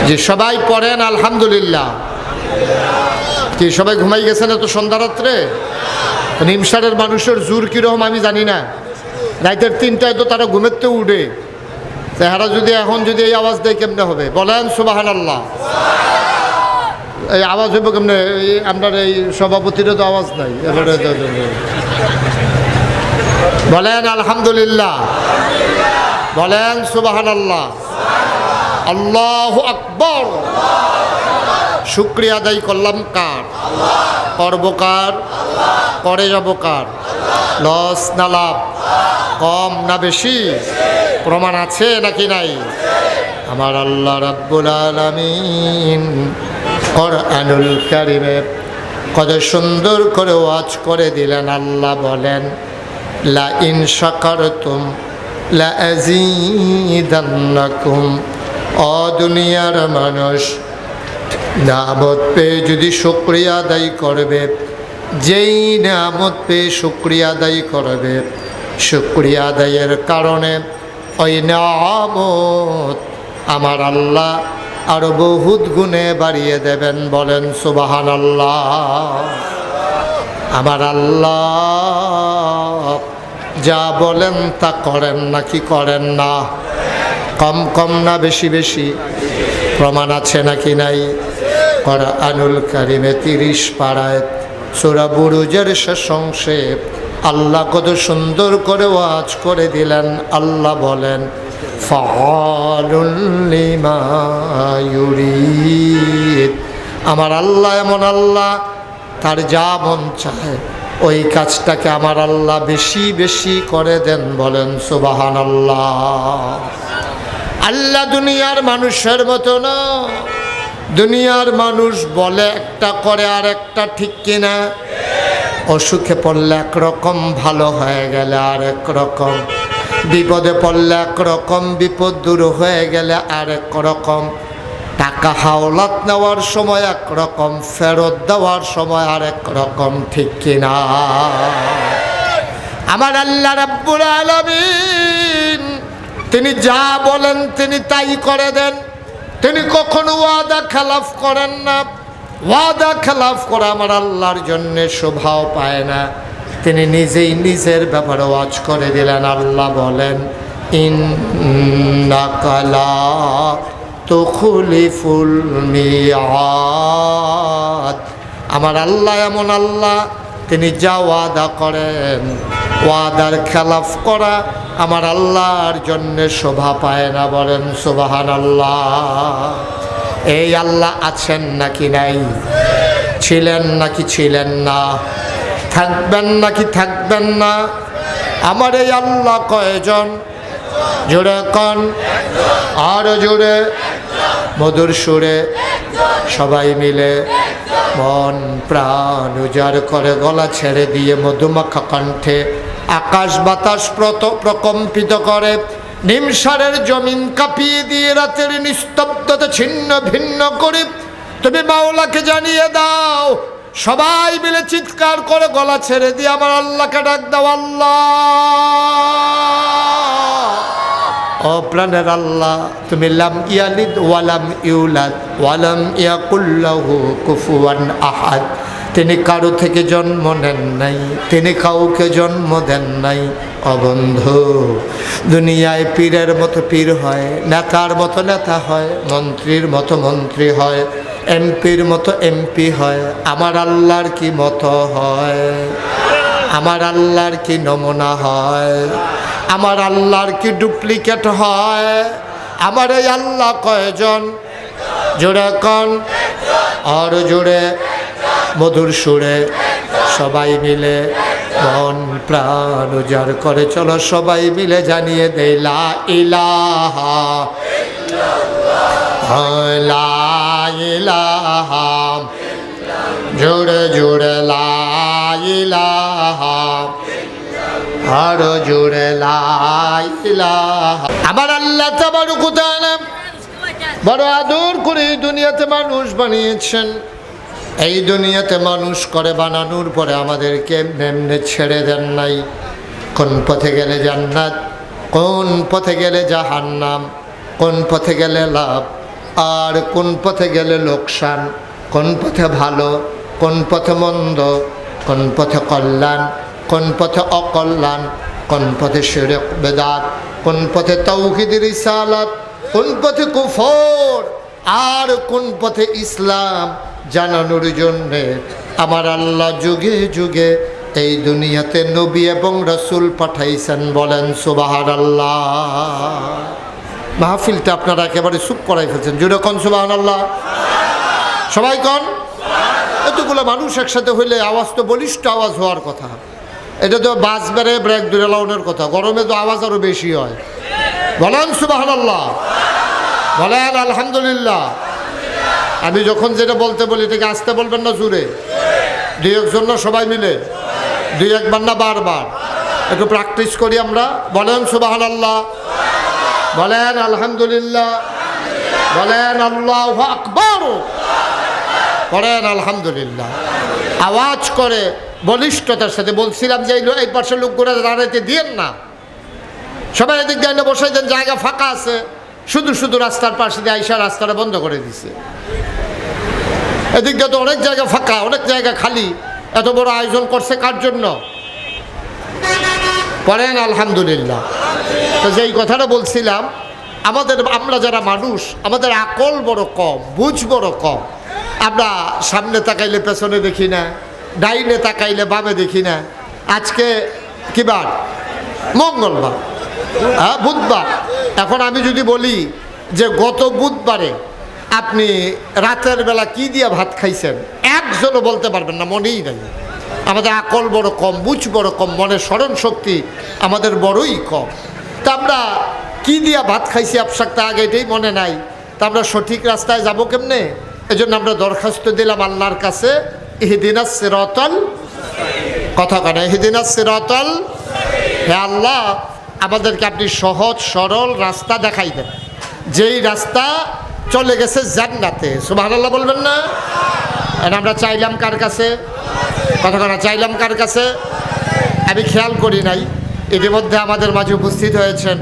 যে সবাই পড়েন আলহামদুলিল্লাহ। কি সবাই ঘুমাই গেছেন এত সন্ধ্যা রাত্রে? নিমসারের মানুষের জোর কীরকম আমি জানি না। রাতের 3টায় তো তারা ঘুমেতে উঠে, তাহারা যদি এখন যদি এই আওয়াজ দেয় কেমনে হবে? বলেন সুবহানাল্লাহ। এই আওয়াজ হইব কেমনে? আপনার এই সভাপতিরও তো আওয়াজ নাই। এবারে বলেন আলহামদুলিল্লাহ, বলেন সুবহানাল্লাহ, আল্লাহু আকবার। শুকরিয়া আদায় করলাম কার? করব কার? করে যাব কার? লস না লাভ? কম না বেশি? প্রমাণ আছে নাকি নাই? আমার আল্লাহ রাব্বুল আলামিন কোরআনুল কারীমে কত সুন্দর করে ওয়াজ করে দিলেন। আল্লাহ বলেন, লা ইন শাকারতুম লা আযীদান্নাকুম। ও দুনিয়ার মানুষ, নিয়ামত পেয়ে যদি শুকরিয়া আদায় করবে, যেই নিয়ামত পেয়ে শুকরিয়া আদায় করবে, শুকরিয়া আদায়ের কারণে ওই নিয়ামত আমার আল্লাহ আরো বহুত গুণে বাড়িয়ে দেবেন। বলেন সুবহানাল্লাহ। আমার আল্লাহ যা বলেন তা করেন নাকি করেন না? কম কম না বেশি বেশি? প্রমাণ আছে নাকি নাই? কোরআনুল কারীমে 30 পারায় সূরা বুরুজের শেষ অংশে আল্লাহ কত সুন্দর করে ওয়াজ করে দিলেন। আল্লাহ বলেন, ফাআলুল লিমা ইউরিদ। আমার আল্লাহ এমন আল্লাহ, তার যা মন চায় ওই কাজটাকে আমার আল্লাহ বেশি বেশি করে দেন। বলেন সুবহানাল্লাহ। আল্লাহ দুনিয়ার মানুষের মতো না। দুনিয়ার মানুষ বলে একটা করে আর একটা, ঠিক কিনা? অসুখে পড়লে একরকম, ভালো হয়ে গেলে আর একরকম, বিপদে পড়লে একরকম, বিপদ দূর হয়ে গেলে আর একরকম, টাকা হাওলাত নেওয়ার সময় একরকম, ফেরত দেওয়ার সময় আর একরকম, ঠিক কিনা? আমার আল্লাহ রাব্বুল আলামিন তিনি যা বলেন তিনি তাই করে দেন। তিনি কখনো ওয়াদা খেলাফ করেন না। ওয়াদা খেলাফ করা আমার আল্লাহর জন্য শোভাও পায় না। তিনি নিজেই নিজের ব্যাপারে ওয়াজ করে দিলেন। আল্লাহ বলেন, ইন্নাকা লা তুখলিফুল মিআদ। আমার আল্লাহ এমন আল্লাহ, তিনি যা ওয়াদা করেন, ওয়াদার খেলাফ করা আমার আল্লাহর জন্য শোভা পায় না। বলেন সুবহানাল্লাহ। এই আল্লাহ আছেন নাকি নাই? ছিলেন নাকি ছিলেন না? থাকবেন নাকি থাকবেন না? আমার এই আল্লাহ কয়জন? জোরে কন, আর জোরে, মধুর সুরে সবাই মিলে মন প্রাণ উজাড় করে গলা ছেড়ে দিয়ে মধুমাখা কণ্ঠে আকাশ বাতাস প্রকম্পিত করে, নিমসারের জমিন কাঁপিয়ে দিয়ে রাতের নিস্তব্ধতা ছিন্ন ভিন্ন করে তুমি মাওলাকে জানিয়ে দাও। সবাই মিলে চিৎকার করে গলা ছেড়ে দিয়ে আমার আল্লাহকে ডাক দাও, আল্লাহ। ও প্রাণের আল্লাহ, তুমি লাম ইয়ালিদ ওয়ালাম ইউলাদ ওয়ালাম ইয়াকুল লাহু কুফুয়ান আহাদ। তিনি কারো থেকে জন্ম নেন নাই, তিনি কাউকে জন্ম দেন নাই। অবন্ধু, দুনিয়ায় পীরের মতো পীর হয়, নেতার মতো নেতা হয়, মন্ত্রীর মতো মন্ত্রী হয়, এমপির মতো এমপি হয়। আমার আল্লাহর কি মতো হয়? আমার আল্লাহর কি নমুনা হয়? আমার আল্লাহর কি ডুপ্লিকেট হয়? আমার এই আল্লাহ কয়জন? জোরে কন, আর জোরে, মধুর সুরে সবাই মিলে মন প্রাণ উজাড় করে চলো সবাই মিলে জানিয়ে দেই, লা ইলাহা লা ইলাহা, জোরে জোরে লা ইলাহা, আরো জোরে লা ইলাহা। আমার আল্লাহ তাবারক ওয়া তাআলা বড় আদর করে এই দুনিয়াতে মানুষ বানিয়েছেন। এই দুনিয়াতে মানুষ করে বানানোর পরে আমাদেরকে এমনি ছেড়ে দেন নাই। কোন পথে গেলে জান্নাত, কোন পথে গেলে জাহান্নাম, কোন পথে গেলে লাভ, আর কোন পথে গেলে লোকসান, কোন পথে ভালো, কোন পথে মন্দ, কোন পথে কল্যাণ, কোন পথে অকল্যাণ, কোন পথে শিরক বেদাত, কোন পথে তাওহীদ রিসালাত, কোন পথে কুফর, আর কোন পথে ইসলাম জানানোর জন্যে আমার আল্লাহ যুগে যুগে এই দুনিয়াতে নবী এবং রাসূল পাঠাইছেন। বলেন সুবহানাল্লাহ। মাহফিলটা আপনারা একেবারে চুপ করাই ফেলছেন। জোরে কোন সুবহানাল্লাহ। সবাই কোন। এতগুলো মানুষ একসাথে হইলে আওয়াজ তো বলিষ্ঠ আওয়াজ হওয়ার কথা। এটা তো বাস বেড়ে ব্রেক দূরে লাউনের কথা। গরমে তো আওয়াজ আরো বেশি হয়। বলেন সুবহানাল্লাহ, বলেন আলহামদুলিল্লাহ। আমি যখন যেটা বলতে বলি এটাকে আসতে বলবেন না জোরে? দুই একজন না সবাই মিলে? দুই একবার না বারবার? একটু প্র্যাকটিস করি আমরা। বলেন সুবহানাল্লাহ, বলেন আলহামদুলিল্লাহ, বলেন আল্লাহু আকবার, বলেন আলহামদুলিল্লাহ। আওয়াজ করে বলিষ্ঠতার সাথে বলছিলাম যে এই পাশের লোকগুলো দাঁড়াইতে দিয়েন না, সবাই এদিক দিয়ে বসাই দেন, জায়গা ফাঁকা আছে। শুধু শুধু রাস্তার পাশে দিয়ে আইসা রাস্তাটা বন্ধ করে দিছে। এদিক দিয়ে তো অনেক জায়গা ফাঁকা, অনেক জায়গা খালি। এত বড় আয়োজন করছে কার জন্য? পড়েন আলহামদুলিল্লাহ। তো যেই কথাটা বলছিলাম, আমরা যারা মানুষ, আমাদের আকল বড় কম, বুঝ বড় কম। আমরা সামনে তাকাইলে পেছনে দেখি না, ডাইনে তাকাইলে বামে দেখি না। আজকে কি বার? মঙ্গলবার, হ্যাঁ বুধবার। এখন আমি যদি বলি যে গত বুধবারে আপনি রাতের বেলা কি দিয়ে ভাত খাইছেন, একজনও বলতে পারবেন না, মনেই নাই। আমাদের আকল বড় কম, বুঝ বড় কম, মনের স্মরণ শক্তি আমাদের বড়ই কম। তা আমরা কি দিয়া ভাত খাইছি আপসাকটা আগে এটাই মনে নাই। তা আমরা সঠিক রাস্তায় যাব কেমনে? এজন্য আমরা দরখাস্ত দিলাম আল্লাহর কাছে, ইহদিনাস সিরাতাল, কথা কেন, ইহদিনাস সিরাতাল, হে আল্লাহ আমাদেরকে আপনি সহজ সরল রাস্তা দেখাই দেন, যেই রাস্তা চলে গেছে জান্নাতে। সুবহানাল্লাহ বলবেন না? আমরা চাইলাম কার কাছে? কথা কেন, চাইলাম কার কাছে? আমি খেয়াল করি নাই, ইতিমধ্যে আমাদের মাঝে উপস্থিত হয়েছেন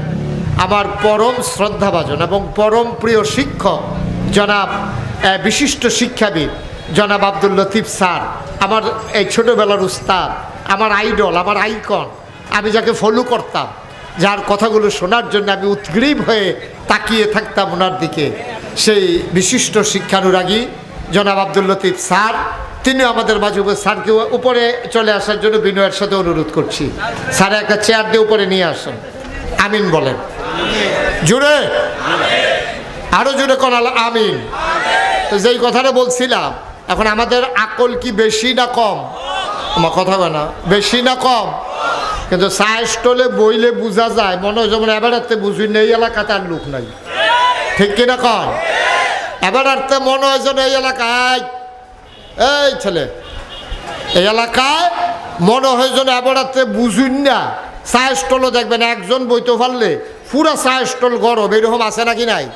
আমার পরম শ্রদ্ধাভাজন এবং পরম প্রিয় শিক্ষক, জনাব বিশিষ্ট শিক্ষাবিদ জনাব আব্দুল লতিফ স্যার, আমার এই ছোটোবেলার উস্তাদ, আমার আইডল, আমার আইকন, আমি যাকে ফলো করতাম, যার কথাগুলো শোনার জন্য আমি উদ্গ্রীব হয়ে তাকিয়ে থাকতাম ওনার দিকে, সেই বিশিষ্ট শিক্ষানুরাগী জনাব আব্দুল লতিফ স্যার, তিনি আমাদের মাঝে। স্যারকে উপরে চলে আসার জন্য বিনয়ের সাথে অনুরোধ করছি। স্যার একটা চেয়ার দিয়ে উপরে নিয়ে আসেন। আমিন বলেন জুড়ে, আরো জুড়ে কোন আমিন। তো যেই কথাটা বলছিলাম, এখন আমাদের আকল কি বেশি না কম? আমার কথা বলে না, বেশি না কম? কিন্তু চায়ের স্টলে বইলে বোঝা যায়, মনে হয় যেমন এবারাতে বুঝি নেই এলাকাতে আর লোক নাই, ঠিক কিনা কম? এবারাতে মনে হয় যেন এই এলাকায়, এই ছেলে এই এলাকায় মনে হয় যেন এবারাতে বুঝুন না। চায়ের স্টলও দেখবেন একজন বইতে পারলে পুরা চায়ের স্টল গরম, এরকম আছে নাকি নাই?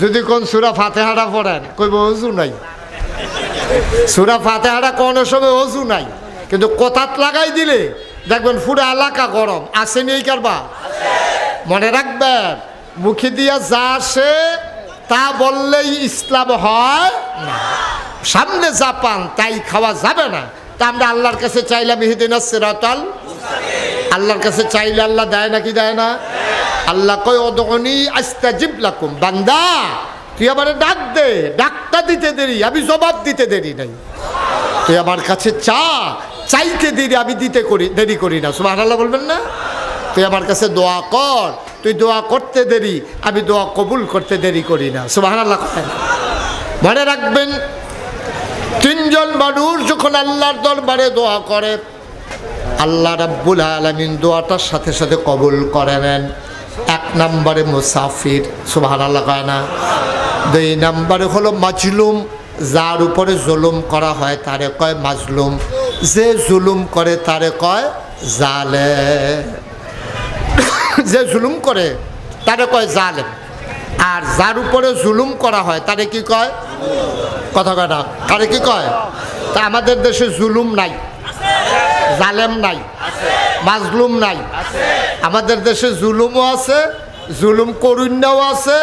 যদি কোন সূরা ফাতিহাটা পড়েন, কইব ওযু নাই। সূরা ফাতিহাটা কোন সময় ওযু নাই, কিন্তু কোথাত লাগাই দিলে দেখবেন পুরো এলাকা গরম। আসেনি এই কারবা? মনে রাখবেন, মুখে দিয়া যা আসে তা বললেই ইসলাম হয় না, সামনে যা পান তাই খাওয়া যাবে না। তা আমরা আল্লাহর কাছে চাইলাম ইহদিনাস সিরাতাল, আল্লাহর কাছে চাইলে আল্লাহ দেয় নাকি দেয় না? আল্লাহ কয় উদউনি আস্তাজিব লাকুম, বান্দা তুই আমারে ডাক দে, ডাকটা দিতে দেরি, আমি জবাব দিতে দেরি নাই। তুই আমার কাছে চা, চাইতে দেরি, আমি দেরি করি না। সুবহানাল্লাহ বলবেন না? তুই আমার কাছে দোয়া কর, তুই দোয়া করতে দেরি, আমি দোয়া কবুল করতে দেরি করি না। সুবহানাল্লাহ। মনে রাখবেন, তিনজন মানুষ যখন আল্লাহর দরবারে দোয়া করে, আল্লাহ রাব্বুল আলামিন দোয়াটার সাথে সাথে কবুল করে নেন। এক নম্বরে মুসাফির, সুবহানাল্লাহ কয় না? দুই নম্বরে হলো মাজলুম, যার উপরে জুলুম করা হয় তারে কয় মাজলুম, যে জুলুম করে তারে কয় জালেম, যে জুলুম করে তারে কয় জালেম। আর যার উপরে জুলুম করা হয় তারে কি কয়? কথা কয় না, তারে কি কয়? তা আমাদের দেশে জুলুম নাই, জালেম নাই, মাজলুম নাই। আমাদের দেশে জুলুমও আছে, জুলুম করুণাও আছে,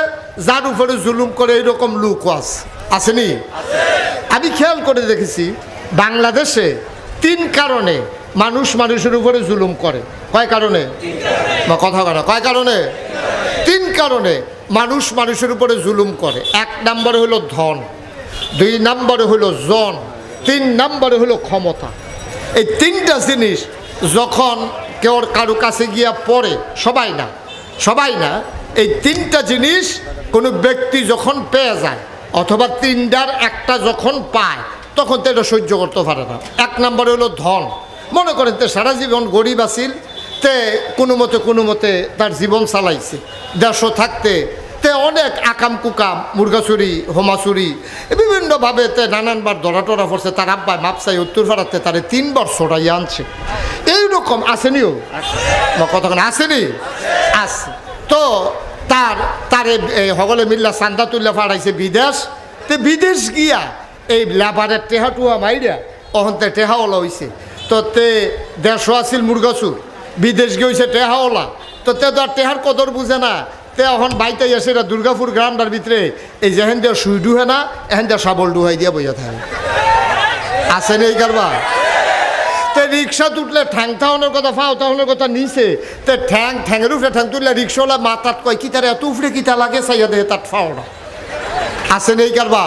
যার উপরে জুলুম করে এইরকম লোকও আছে, আসেনি? আমি খেয়াল করে দেখেছি বাংলাদেশে 3 কারণে মানুষ মানুষের উপরে জুলুম করে। কয় কারণে? কথা বলা, কয় কারণে? 3 কারণে মানুষ মানুষের উপরে জুলুম করে। 1 নম্বরে হলো ধন, 2 নম্বরে হলো জন, 3 নম্বরে হলো ক্ষমতা। এই 3টা জিনিস যখন কেউ কারো কাছে গিয়া পড়ে, সবাই না, এই 3টা জিনিস কোনো ব্যক্তি যখন পেয়ে যায় অথবা 3টার একটা যখন পায় তখন তো এটা সহ্য করতে পারে না। 1 নম্বরে হলো ধন। মনে করেন তে সারা জীবন গরিব আছিল, তে কোনো মতে তার জীবন চালাইছে, দেশও থাকতে তে অনেক আকাম কুকাম, মুরগাচুরি, হোমাচুরি, বিভিন্নভাবে তে নানানবার ধরা টরা পড়ছে। তার আব্বাই মাপসাই উত্তর ফাড়াতে তারে 3 বার ছড়াই আনছে। এইরকম আসেনিও কতক্ষণ আসেনি? আছে। তো তারে হগলে মিল্লা চান্দা তুল্লা ফাড়াইছে বিদেশ। তে বিদেশ গিয়া এই লেবারের টেহাটুয়া মাইরা অহন্তে টেহাওলা হইছে। তো তে দেশও আছিল মুরগাচুর, বিদেশ গিয়ে হয়েছে টেহাওলা। তো তে তো আর টেহার কদর বুঝে না। তে এখন বাইতে এসে দুর্গাপুর গ্রামটার ভিতরে এই যেহেন দিয়ে সুই ডুহে না, এহেন দিয়ে শাবল ডুহাই দিয়ে বইয়া থাকে। আসেন এই কারবা? তে রিক্সা তুটলে ঠ্যাং থাওয়ানোর কথা, ফাও থাওয়ানোর কথা নিছে। তে ঠ্যাঙের উপরে ঠ্যাং তুললে রিক্সাওয়ালা মাথাত কয় কি তার এত উপরে কিতা লাগে চাইয়া দেহে তার ফাওনা। আসেন এই কারবা?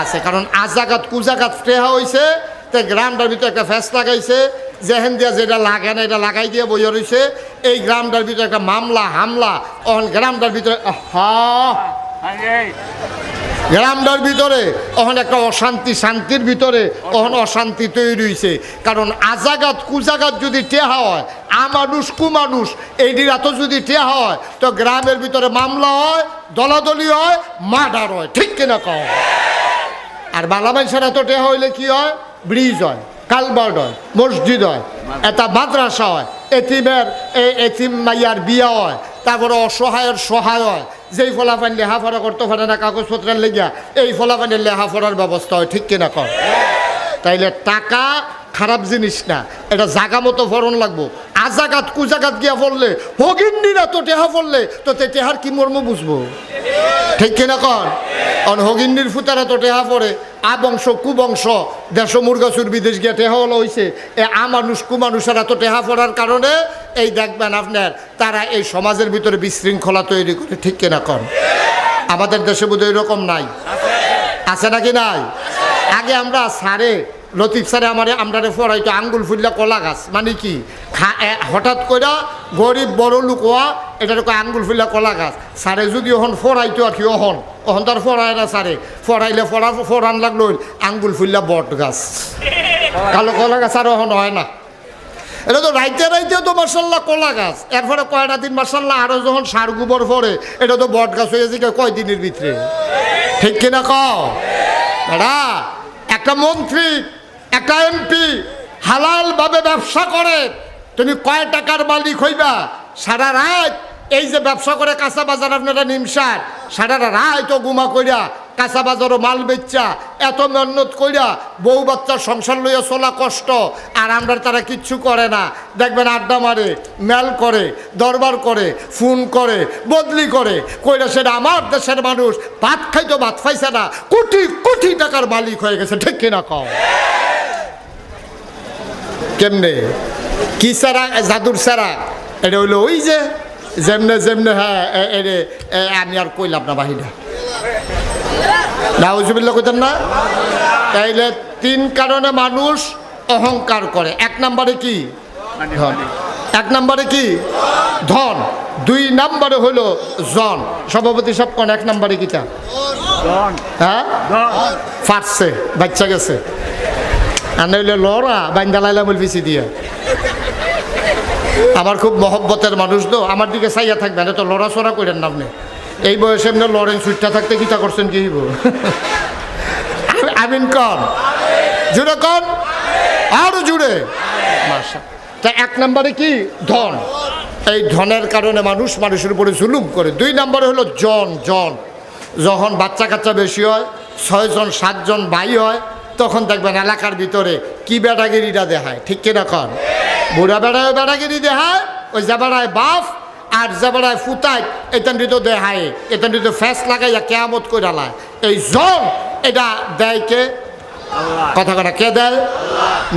আছে। কারণ আজাগাত কুজাগাত টেহা হয়েছে। তে গ্রামটার ভিতরে একটা ফ্যাস লাগাইছে, যেহেন দিয়া যেটা লাগে না এটা লাগাই দিয়ে বইয়া রয়েছে। এই গ্রামটার ভিতরে একটা মামলা হামলা, অহন গ্রামটার ভিতরে গ্রামটার ভিতরে অহন একটা অশান্তি, শান্তির ভিতরে অহন অশান্তি তৈরি হয়েছে। কারণ আজাগাত কুজাগাত যদি টেহা হয়, আমানুষ কুমানুষ এইটির এত যদি টেহা হয়, তো গ্রামের ভিতরে মামলা হয়, দলাদলি হয়, মার্ডার হয়, ঠিক কিনা কও? আর বালা মানুষের এত টেহা হইলে কি হয়? ব্রিজ হয়, কালভার্ট হয়, মসজিদ হয়, একটা মাদ্রাসা হয়, এতিম মাইয়ার বিয়া হয়, তারপরে অসহায়ের সহায় হয়। যেই ফলাফান লেহাফড়া করতে পারে না কাগজপত্রের লেগিয়া, এই ফলাফানের লেহাফড়ার ব্যবস্থা হয়, ঠিক কিনা কর? তাইলে টাকা খারাপ জিনিস না, এটা জাগা মতো ফরন লাগবো। আজাগাত কুজাগাত গিয়া পড়লে, হগিন্ডিরা তো টেহা পড়লে তো টেহার কি মর্ম বুঝবো, ঠিক কিনা কর? হগিন্ডির ফুতারা তো টেহা পড়ে, বংশ কুবংশ, দেশ মুরগাচুর বিদেশ গিয়া টেহা হলো হয়েছে। আমানুষ কুমানুষেরা তো টেহা পড়ার কারণে এই দেখবেন আপনার তারা এই সমাজের ভিতরে বিশৃঙ্খলা তৈরি করে, ঠিক কিনা কর? আমাদের দেশে বোধহয় এরকম নাই, আছে নাকি নাই? আগে আমরা সারে লতিফ স্যারে আমরা পড়াইতো আঙ্গুল ফুললা কলা গাছ, মানে কি হঠাৎ করে গরিব বড় লোক হওয়া, এটা আঙ্গুল ফুললা কলা গাছ। স্যারে যদি ওহন ফড়াইতো আর কি, ওহন তার ফড়ায় না, স্যারে ফড়াইলে ফড়ান লাগলো আঙ্গুল ফুললা বট গাছ, কালো কলা গাছ আর ওহন হয় না। এটা তো রাইতেও তো মার্শাল্লাহ কলা গাছ, এরপরে কয়টা দিন মার্শাল্লাহ আরো যখন সার গোবর পরে এটা তো বট গাছ হয়ে যায় কয় দিনের ভিতরে, ঠিক কিনা কও? দাদা, একটা মন্ত্রী একটা এমপি হালালভাবে ব্যবসা করে, তুমি কয় টাকার মালিক হইবা? সারা রাত এই যে ব্যবসা করে কাঁচা বাজার আপনারা নিমসার, সারা রাত তো গুমা কইরা কাঁচা বাজারও মাল বেচা, এত মেহনত কইরা বউ বাচ্চার সংসার লইয়া চলা কষ্ট, আর আমরা তারা কিচ্ছু করে না। দেখবেন আড্ডা মারে, মেল করে, দরবার করে, ফোন করে, বদলি করে, কইরা সেটা আমার দেশের মানুষ ভাত খাইতো ভাত পাইছে না, কোটি কোটি টাকার মালিক হয়ে গেছে, ঠিক কিনা কও? কেমনে কি সারা জাদুর সারা? এটা হইলো ওই যে যেমনে হ্যাঁ আমি আর কইলাম না বাহিরা নাউজুবিল্লাহ কইতাম না। তাইলে 3 কারণে মানুষ অহংকার করে। 1 নম্বরে কি? ধন। 1 নম্বরে কি? ধন। 2 নম্বরে হলো জন। সভাপতি সব কোন 1 নম্বরে কিটা? হ্যাঁ ফাটছে, বাচ্চা গেছে, আর নইলে লড়া বাইন্দা লাইলা বলবিছি দিয়ে। আমার খুব মহব্বতের মানুষ তো, আমার দিকে চাইয়া থাকবেন, এত লড়াচড়া করেন না আপনি। এই বয়সে এমনি লড়েন, সুইটটা থাকতে কিতা করছেন কি হইব? আমিন কন, জুড়ে কন, আরো জুড়ে। তা 1 নম্বরে কি? ধন। এই ধনের কারণে মানুষ মানুষের উপরে জুলুম করে। 2 নম্বরে হলো জন। যখন বাচ্চা কাচ্চা বেশি হয়, 6 জন 7 জন ভাই হয়, তখন দেখবেন এলাকার ভিতরে কি বেটাগিরিটা দেখায়, ঠিক কিনা কন? বুড়া বেড়ায় বেড়াগিরি দেখায়, ওই যে বেড়ায় বাপ আর যাবার ফুতাই এতান দিত দেহায় এতান দিত ফ্যাস লাগাইয়া কেয়ামত করে আলায় এই জন এটা দেয় কে কথা কথা কে দেয়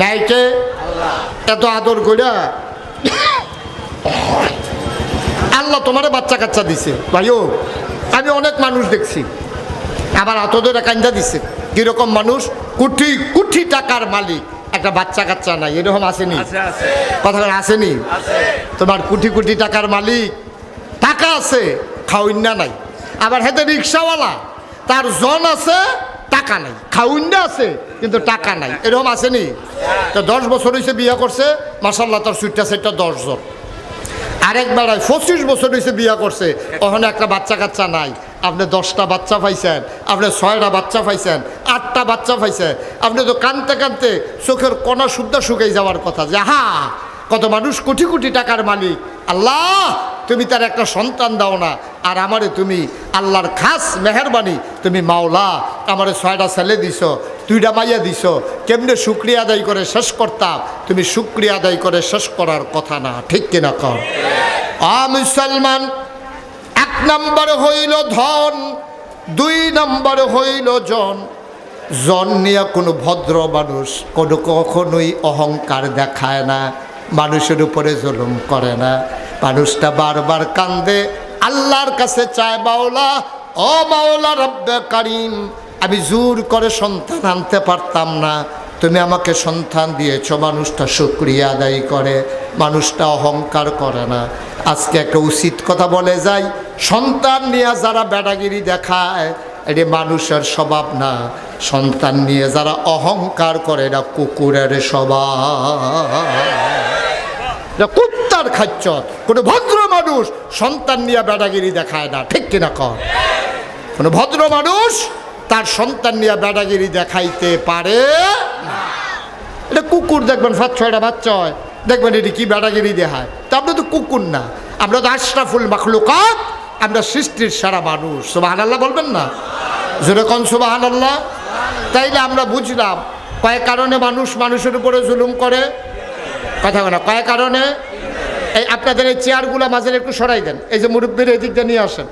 নেয় কে এত আদর কইরা আল্লাহ তোমারে বাচ্চা কাচ্চা দিছে ভাইও আমি অনেক মানুষ দেখছি আবার এত ধরে কান্দা দিছে কিরকম মানুষ কোটি কোটি টাকার মালিক একটা বাচ্চা কাচ্চা নাই এরকম আসেনি কথা আসেনি তোমার কোটি কোটি টাকার মালিক টাকা আছে খাওয়িন্না নাই আবার হেতে রিক্সাওয়ালা তার জন আছে টাকা নাই খাওয়িন্না আছে কিন্তু টাকা নাই এরকম আসেনি তো 10 বছর হয়েছে বিয়ে করছে মাশাআল্লাহ তার সুইটটা সেটটা 10 জন আরেক বেড়ায় 25 বছর হয়েছে বিয়ে করছে ওখানে একটা বাচ্চা কাচ্চা নাই আপনি 10টা বাচ্চা পাইছেন আপনি 6টা বাচ্চা পাইছেন 8টা বাচ্চা পাইছেন আপনি তো কানতে কানতে চোখের কণা শুদ্ধ শুকাই যাওয়ার কথা যে হা কত মানুষ কোটি কোটি টাকার মালিক আল্লাহ তুমি তার একটা সন্তান দাও না আর আমারে তুমি আল্লাহর খাস মেহেরবানি তুমি মাওলা আমারে 6টা ছেলে দিছ 2টা মাইয়া দিছ কেমনে শুকরিয়া আদায় করে শেষ করতাম তুমি শুকরিয়া আদায় করে শেষ করার কথা না ঠিক কিনা কর মুসলমান 1 নম্বরে হইল ধন 2 নম্বরে হইল জন নিয়ে কোনো ভদ্র মানুষ কোনো কখনোই অহংকার দেখায় না মানুষের উপরে জুলুম করে না মানুষটা বারবার কান্দে আল্লাহর কাছে চায় মাওলা ও মাওলা রব্বে কারিম আমি জোর করে সন্তান আনতে পারতাম না তুমি আমাকে সন্তান দিয়েছো মানুষটা শুকরিয়া আদায় করে মানুষটা অহংকার করে না আজকে একটা উচিত কথা বলে যাই সন্তান নিয়ে যারা বেড়াগিরি দেখায় এটা মানুষের স্বভাব না সন্তান নিয়ে যারা অহংকার করে এটা কুকুরের স্বভাব কুত্তার খাচ্ছ কোনো ভদ্র মানুষ সন্তান নিয়ে বেড়াগিরি দেখায় না ঠিক কিনা কর কোনো ভদ্র মানুষ তার সন্তান নিয়ে বেড়াগিরি দেখাইতে পারে না এটা কুকুর দেখবেন 5-6টা বাচ্চা হয় দেখবেন এটি কি বেড়াগিরি দেখায় তা আমরা তো কুকুর না আমরা তো আশরাফুল মাখলুকাত আমরা সৃষ্টির সারা মানুষ সুবহানাল্লাহ বলবেন না জোরে কোন সুবহানাল্লাহ তাইলে আমরা বুঝলাম কয় কারণে মানুষ মানুষের উপরে জুলুম করে কথা বলা কয় কারণে এই আপনাদের এই চেয়ারগুলো মাঝে একটু সরাই দেন এই যে মুরব্বীর এই দিকটা নিয়ে আসেন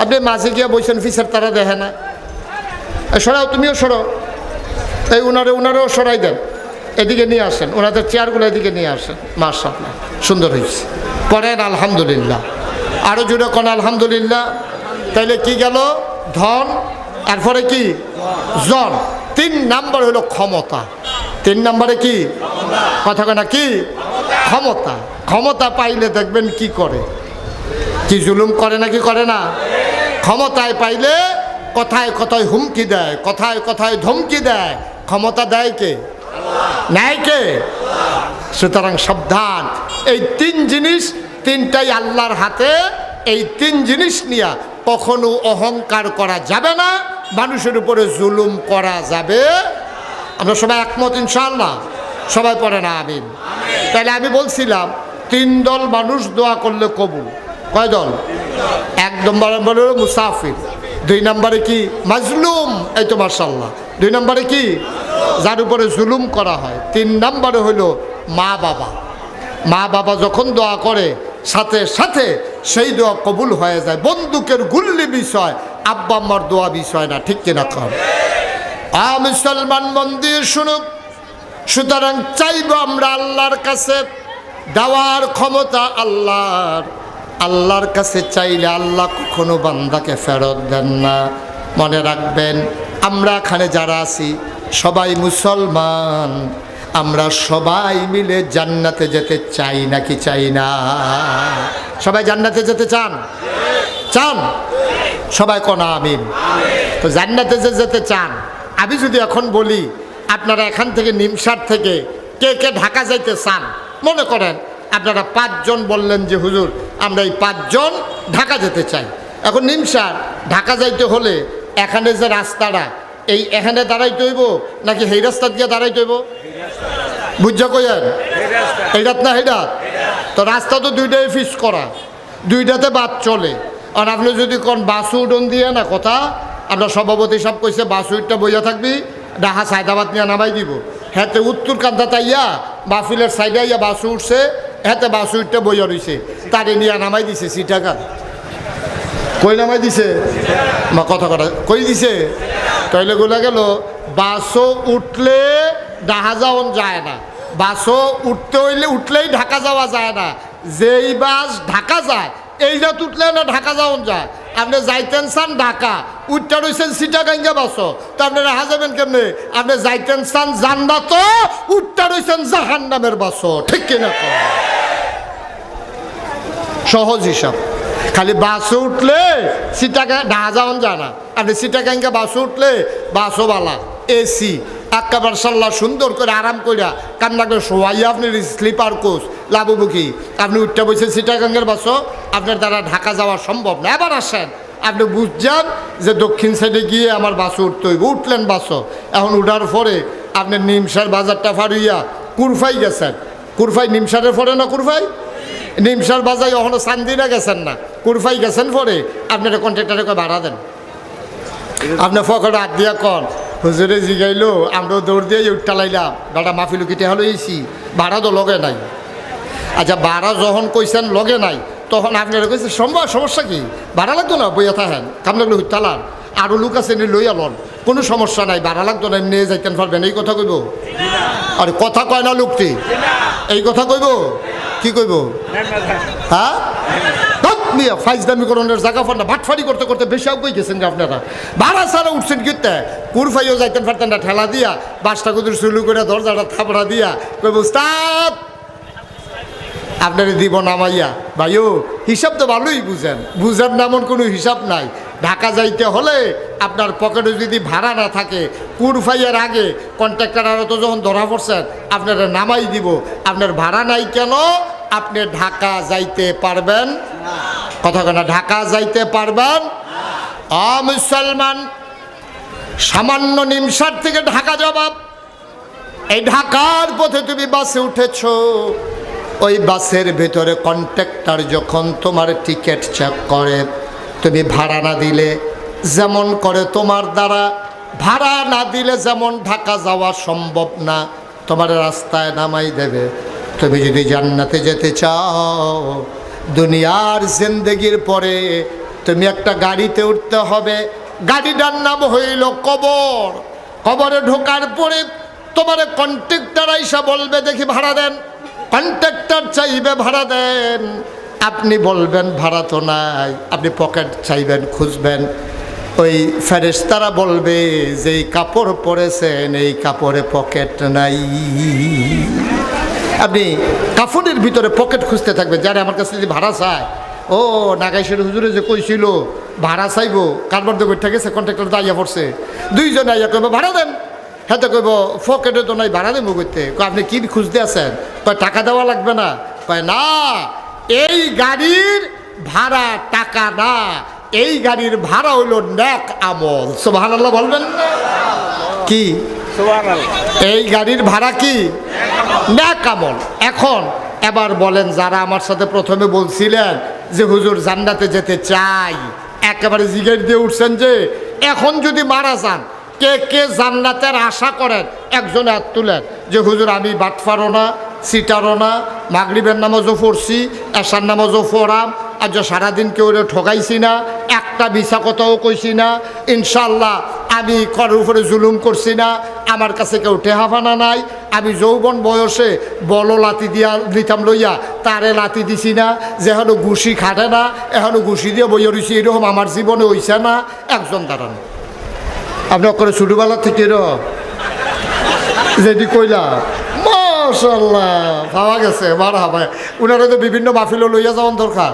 আপনি মাঝে গিয়ে বসেন ফিসের তারা দেখে না সরাও তুমিও সরো এই উনারেও সরাই দেন এদিকে নিয়ে আসেন ওনাদের চেয়ারগুলো এদিকে নিয়ে আসেন মাশাআল্লাহ সুন্দর হয়েছে পড়েন আলহামদুলিল্লাহ আরও জুড়ে কোন আলহামদুলিল্লাহ তাইলে কি গেল ধন এরপরে কি জন 3 নাম্বার হলো ক্ষমতা 3 নম্বরে কি কথা না কি ক্ষমতা পাইলে দেখবেন কি করে কি জুলুম করে নাকি করে না ক্ষমতায় পাইলে কথায় কথায় হুমকি দেয় কথায় কথায় ধমকি দেয় ক্ষমতা দেয় কে নেয় কে সুতরাং সাবধান এই 3 জিনিস 3টাই আল্লাহর হাতে এই 3 জিনিস নিয়ে কখনো অহংকার করা যাবে না মানুষের উপরে জুলুম করা যাবে আমরা সবাই একমত ইনশাআল্লাহ সবাই পড়ে না আমিন তাহলে আমি বলছিলাম 3 দল মানুষ দোয়া করলে কবুল কয় দল 1 নম্বরে হলো মুসাফির 2 নম্বরে কি মাজলুম এই তো মাশাআল্লাহ 2 নম্বরে কি যার উপরে জুলুম করা হয় 3 নম্বরে হলো মা বাবা যখন দোয়া করে সাথে সাথে সেই দোয়া কবুল হয়ে যায় বন্দুকের গুল্লি বিষয় আব্বা আম্মার দোয়া বিষয় না ঠিক কিনা কর মুসলমান মন্দির শুনুক সুতরাং চাইব আমরা আল্লাহর কাছে দেওয়ার ক্ষমতা আল্লাহর কাছে চাইলে আল্লাহ কখনো বান্দাকে ফেরত দেন না মনে রাখবেন আমরা এখানে যারা আছি সবাই মুসলমান আমরা সবাই মিলে জান্নাতে যেতে চাই নাকি চাই না সবাই জান্নাতে যেতে চান সবাই কোন আমিন তো জান্নাতে যেতে চান আমি যদি এখন বলি আপনারা এখান থেকে নিমসার থেকে কে কে ঢাকা যাইতে চান মনে করেন আপনারা 5 জন বললেন যে হুজুর আমরা এই 5 জন ঢাকা যেতে চাই এখন নিমসার ঢাকা যাইতে হলে এখানে যে রাস্তাটা এখানে দাঁড়াইতে হইব নাকি সেই রাস্তা দিয়ে দাঁড়াইতে হইব বুঝা কইয়েন এইটাত না সেইটাত তো রাস্তা তো 2টাই ফিক্স করা 2টাতে বাদ চলে আর আপনি যদি কোন বাসু উডন দিয়ে না কথা আমরা সভাপতি সব কইছে বাসু উঠটা বইয়া থাকবি ঢাকা সায়দাবাদ নিয়ে নামাই দিব হ্যাঁ উত্তর কান্দা তাইয়া বাফিলের সাইডে আইয়া বাসু উঠছে হাতে বাস উঠতে বইয়া রইছে, তারে নিয়ে নামাই দিছে সিটাকা। কই নামাই দিছে? মা কথা কই দিছে? তাইলে গোলা গেল বাসও উঠলে ঢাকা যাওয়া যায় না, বাসও উঠলেই ঢাকা যাওয়া যায় না। যেই বাস ঢাকা যায় এই রাত উঠলে না ঢাকা যাওয়া যায়। আপনি যাইতেন চান ঢাকা, উঠটা রয়েছেন সিটাগাঙ্গা বাসও, তো আপনি রাহা যাবেন কেমনে? আপনি যাইতেন চান জান্নাত, উঠটা রয়েছেন জাহান্নামের বাসও, ঠিক কিনা? সহজ হিসাব। খালি বাসে উঠলে সিটাকা ঢাকা যাওয়া যায় না, আপনি সিটাগাঙ্গা বাসে উঠলে বাসও বালা এসি একেবারে সাল্লা সুন্দর করে আরাম করিয়া কান্না করে শোয়াই আপনি স্লিপার কোচ লাভমুখী আপনি উঠতে বসে সিটাগাঙ্গের বাসও আপনার দ্বারা ঢাকা যাওয়া সম্ভব না। এবার আসেন আপনি বুঝছেন যে দক্ষিণ সাইডে গিয়ে আমার বাসে উঠতে হইব, উঠলেন বাসও। এখন উঠার পরে আপনি নিমসার বাজারটা ফাড়িয়া কুরফাই গেছেন, কুরফাই নিমসারের পরে না কুরফাই নিমসার বাজার এখনো চান্দিনা গেছেন না, কুরফাই গেছেন পরে আপনার কন্ট্রাক্টারে ভাড়া দেন। আপনার ফকটে হাত দিয়া কন হুজুরে জিগাইলো, আমরাও দৌড় দিয়ে উঠটা লাইলাম, বেটা মাফিলু কিটে হলো এসি, ভাড়া তো লগে নাই। আচ্ছা ভাড়া যখন কইছেন লগে নাই তখন আপনারা কইছেন সমস্যা কি? ভাড়া লাগতো না, বইয়া থাকেন, কাম লাগলো হুইতালান, আরও লোক আছে নি লইয়া লন, কোনো সমস্যা নাই, ভাড়া লাগতো না, নিয়ে যাইতেন পারবেন। এই কথা কইব? আরে কথা কয় না লোকটি, এই কথা কইব? কি কইব? হ্যাঁ ফাইজদামিকরণের জায়গা ফান্না ভাটফাড়ি করতে করতে বেশি আগ গেছেন আপনারা। ভাড়া ছাড়া উঠছেন কিতে, কুরফাইও যাইতেন পারতেন না, ঠেলা দিয়া বাসটা কুদুর শুরু করে দরজাটা থাপড়া দিয়া কইব উস্তাদ আপনার দিব নামাইয়া। ভাইও হিসাব তো ভালোই বুঝেন না এমন কোনো হিসাব নাই। ঢাকা যাইতে হলে আপনার পকেটে যদি ভাড়া না থাকে, কুরফাইয়ের আগে কন্ট্রাক্টর আরও তো যখন ধরা পড়ছেন আপনারা নামাই দিব। আপনার ভাড়া নাই কেন? আপনি ঢাকা যাইতে পারবেন কথা কেনা, ঢাকা যাইতে পারবেন। মুসলমান সামান্য নিমসার থেকে ঢাকা জবাব, এই ঢাকার পথে তুমি বাসে উঠেছ, ওই বাসের ভেতরে কন্ট্রাক্টর যখন তোমার টিকিট চেক করে, তুমি ভাড়া না দিলে যেমন করে তোমার দ্বারা ভাড়া না দিলে যেমন ঢাকা যাওয়া সম্ভব না, তোমার রাস্তায় নামাই দেবে। তুমি যদি জান্নাতে যেতে চাও, দুনিয়ার জিন্দেগির পরে তুমি একটা গাড়িতে উঠতে হবে, গাড়িটার নাম হইল কবর। কবরে ঢোকার পরে তোমার কন্ট্রাক্টর আইসা বলবে দেখি ভাড়া দেন, কন্ট্রাক্টর চাইবে ভাড়া দেন, আপনি বলবেন ভাড়া তো নাই, আপনি পকেট চাইবেন খুঁজবেন, ওই ফেরেশতারা বলবে যে এই কাপড় পরেছেন এই কাপড়ে পকেট নাই। আপনি কাপড়ের ভিতরে পকেট খুঁজতে থাকবেন। যারা আমার কাছে যদি ভাড়া চায়, ও নাগাইশের হুজুরে যে কইছিল ভাড়া চাইবো, কারবার তো বৈঠা গেছে, কন্ট্রাক্টর তো আইয়া পড়ছে, দুইজন আইয়া কইব ভাড়া দেন, হ্যাঁ তো কইব পকেটে তো নাই, ভাড়া দেবো করতে। আপনি কি খুঁজতে আছেন? কয় টাকা দেওয়া লাগবে না। কয় না, এই গাড়ির ভাড়া টাকা না, এই গাড়ির ভাড়া হইল নেক আমল। সুবহানাল্লাহ বলবেন না? কি এই গাড়ির ভাড়া কি? নেক আমল। এখন এবার বলেন, যারা আমার সাথে প্রথমে বলছিলেন যে হুজুর জান্নাতে যেতে চাই, একেবারে জিগের দিয়ে উঠছেন যে এখন যদি মারা যান, কে কে জান্নাতের আশা করেন? একজনে হাত তুলেন যে হুজুর আমি বাটফারও না, সিটারও না, মাগরিবের নামাজও পড়ছি, এশার নামাজও পড়াম, আর যে সারাদিন কেউ ঠকাইছি না, একটা মিছা কথাও কইছি না, ইনশাল্লাহ আমি কারোর উপরে জুলুম করছি না, আমার কাছে কেউ টেহাফানা নাই, আমি যৌবন বয়সে বল লাতি দিয়া দিতাম লইয়া তারে লাতি দিছি না, যে এখনো ঘুষি খাটে না এখনো ঘুষি দিয়ে বইয়া রয়েছি, এরকম আমার জীবনে হইছে না। একজন দাঁড়ান, আপনি করে ছোটবেলা থেকে এরকম যেটি কইলা মাশাআল্লাহ পাওয়া গেছে, মারহাবা। উনারা তো বিভিন্ন মাহফিলে লইয়া যাওয়ার দরকার,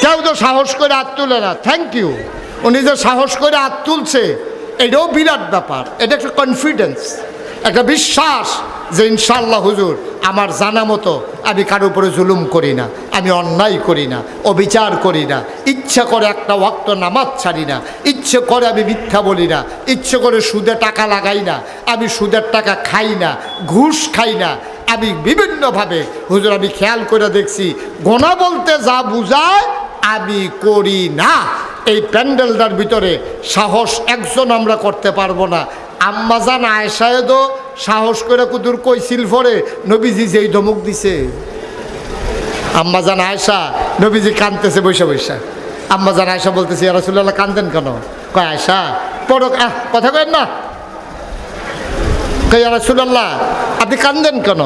কেউ তো সাহস করে হাত তুলে না। থ্যাংক ইউ, উনি যে সাহস করে হাত তুলছে এটাও বিরাট ব্যাপার, এটা একটা কনফিডেন্স, একটা বিশ্বাস যে ইনশাল্লাহ হুজুর আমার জানা মতো আমি কারো উপরে জুলুম করি না, আমি অন্যায় করি না, অবিচার করি না, ইচ্ছা করে একটা ওয়াক্ত নামাজ ছাড়ি না, ইচ্ছে করে আমি মিথ্যা বলি না, ইচ্ছে করে সুদে টাকা লাগাই না, আমি সুদের টাকা খাই না, ঘুষ খাই না, আমি বিভিন্নভাবে হুজুর আমি খেয়াল করে দেখছি গোনা বলতে যা বুঝায় আমি করি না। এই প্যান্ডেলটার ভিতরে সাহস একজন আমরা করতে পারবো না। আম্মাজান আয়েশায়দও সাহস করে কুদুর কইছিল পরে নবীজি যেই ধমক দিছে, আম্মা জান আয়েশা নবীজি কাঁদতেছে বৈশা বৈশা। আম্মা জান আয়েশা বলতেছে, ইয়া রাসূলুল্লাহ কাঁদেন কেন? কয় আয়েশা পড়ো, কথা কেন না? কয় ইয়া রাসূলুল্লাহ আপনি কাঁদেন কেন?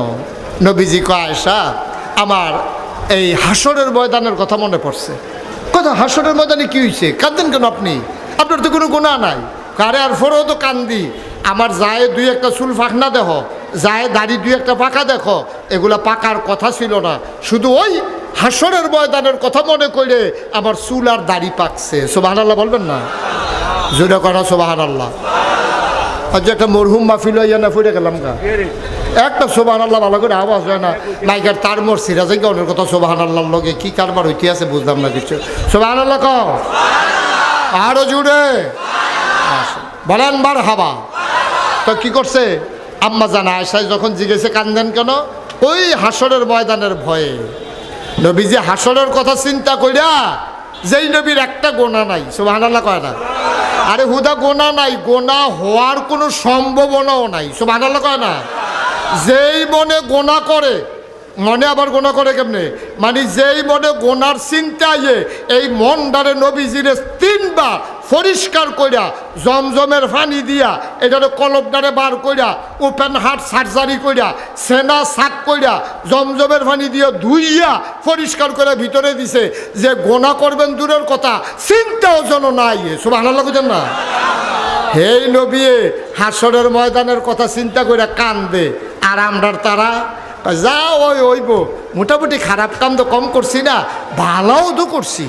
নবীজি কয় আয়েশা আমার এই হাসরের ময়দানের কথা মনে পড়ছে। কথা হাসরের ময়দানে কি হয়েছে? কাঁদেন কেন আপনি? আপনার তো কোনো গুনাহ নাই। কারে আর ফোরও তো কান্দি, আমার যায় দুই একটা চুল ফাঁকনা দেখো, যায় দাড়ি দুই একটা পাকা দেখো, এগুলা পাকার কথা ছিল না, শুধু ওই হাসরের ময়দানের কথা মনে করে আমার চুল আর দাড়ি পাকছে। সুবহানাল্লাহ বলবেন না? জোরে করা সুবহানাল্লাহ। আজ একটা মরহুম মাহফিল হইয়া না ফুটে গেলাম গা, একটা সুবহানাল্লাহ ভালো করে আওয়াজ হয় না, মাইকের তার মোর সিরাজে অনেক কথা সুবহানাল্লাহর লগে কি কারবার হইতে আছে বুঝলাম না কিছু। সুবহানাল্লাহ কও আরো জুড়ে বলেন বার হাবা। তো কি করছে আম্মা জান আয়েশা যখন জিজ্ঞেসে কান্দেন কেন? ওই হাসরের ময়দানের ভয়ে। নবীজি হাসরের কথা চিন্তা কইরা, যেই নবীর একটা গোনা নাই, সুবহানাল্লাহ কয় না? আরে হুদা গোনা নাই, গোনা হওয়ার কোনো সম্ভাবনাও নাই, সুবহানাল্লাহ কয় না? যেই মনে গোনা করে, মনে আবার গোনা করে কেমনে? মানে যেই মনে গোনার চিন্তায় এই মনটারে নবীজিরে 3 বার পরিষ্কার কইরা জমজমের পানি দিয়া এটারে কলবটারে বার কইরা ওপেন হার্ট সার্জারি কইরা সেনা শাক কইরা জমজমের পানি দিয়ে ধুইয়া পরিষ্কার করে ভিতরে দিছে, যে গোনা করবেন দূরের কথা চিন্তাও যেন নাই। সুবহানাল্লাহ বুঝেন না? হেই নবী হাসরের ময়দানের কথা চিন্তা কইরা কান্দে, আর আমরার তারা যা ওইব মোটামুটি খারাপ কাম তো কম করছি না, ভালোও তো করছি।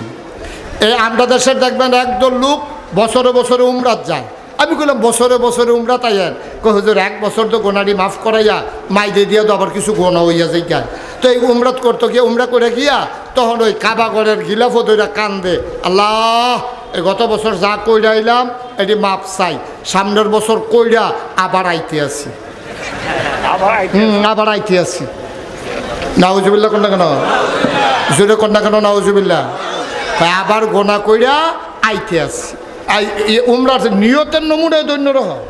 এই আমরা দেশের দেখবেন একদল লোক বছরে বছরে উমরাত যায়। আমি বললাম বছরে বছরে উমরাত আইয়েন, হুজুর 1 বছর তো গোনারি মাফ করাইয়া মাই দিয়ে দিয়া তো আবার কিছু গোনা হইয়া যাই গায়। তো এই উমরাত করতে গিয়ে উমরা করে গিয়া তখন ওই কাবাগরের গিলাফও ধইরা কান্দে, আল্লাহ এই গত বছর যা কইরা আইলাম এটি মাপ চাই, সামনের বছর কইরা আবার আইতে আসি, আবার আইতে আসি। নাউজুবিল্লাহ কন্যা কেন? জোরে কন্যা কেন? নাউজুবিল্লাহ। আবার গোনা কইরা আইতে আসি। উমরার নিয়তের নমুনায় অন্যরকম,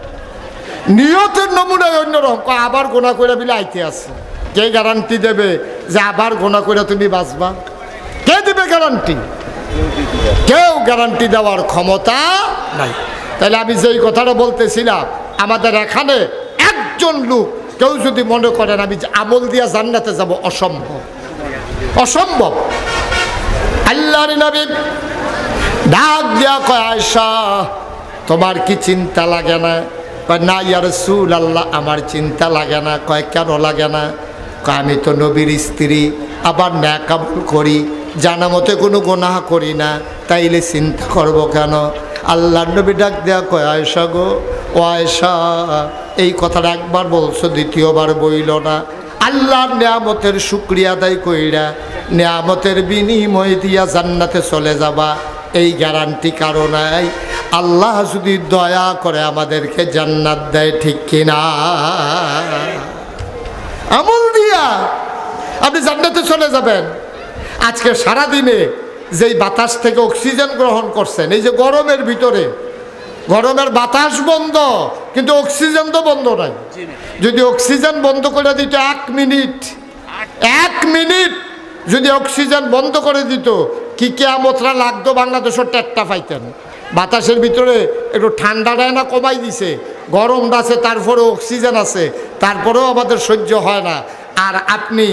নিয়তের নমুনায় অন্যরকম। আবার গোনা কইরা বিলে আইতে আসি। কে গ্যারান্টি দেবে যে আবার গোনা কইরা তুমি বাঁচবা? কে দেবে গ্যারান্টি? কেউ গ্যারান্টি দেওয়ার ক্ষমতা নাই। তাহলে আমি যেই কথাটা বলতেছিলাম, আমাদের এখানে একজন লোক কেউ যদি মনে করেন আমি আমল দিয়া জান্নাতে যাব, অসম্ভব, অসম্ভব। আল্লাহর নবী ডাক দিয়া কয় আয়েশা তোমার কি চিন্তা লাগে না? কয় না ইয়া রাসূলুল্লাহ আমার চিন্তা লাগে না। কয় কেন লাগে না? কয় আমি তো নবীর স্ত্রী, আবার নেক আমল করি, জানা মতে কোনো গুনাহ করি না, তাইলে চিন্তা করব কেন? আল্লাহর নবী ডাক দেয়া কয় আয়েশা গো, ও আয়েশা এই কথাটা একবার বলছো, দ্বিতীয়বার বইল না। আল্লাহর নিয়ামতের শুকরিয়া আদায় কইরা নিয়ামতের বিনিময় দিয়া জান্নাতে চলে যাবা, এই গ্যারান্টি কারো নাই। আল্লাহ যদি দয়া করে আমাদেরকে জান্নাত দেয়, ঠিক কিনা? আমল দিয়া আপনি জান্নাতে চলে যাবেন। আজকে সারাদিনে যেই বাতাস থেকে অক্সিজেন গ্রহণ করছেন, এই যে গরমের ভিতরে, গরমের বাতাস বন্ধ কিন্তু অক্সিজেন তো বন্ধ নাই। যদি অক্সিজেন বন্ধ করে দিত 1 মিনিট, 1 মিনিট যদি অক্সিজেন বন্ধ করে দিত, কি কিয়ামতরা লাগতো বাংলাদেশের টেট্টা পাইতেন। বাতাসের ভিতরে একটু ঠান্ডাটায় না কমাই দিছে, গরমটা আছে, তারপরেও অক্সিজেন আছে, তারপরেও আমাদের সহ্য হয় না। আর আপনি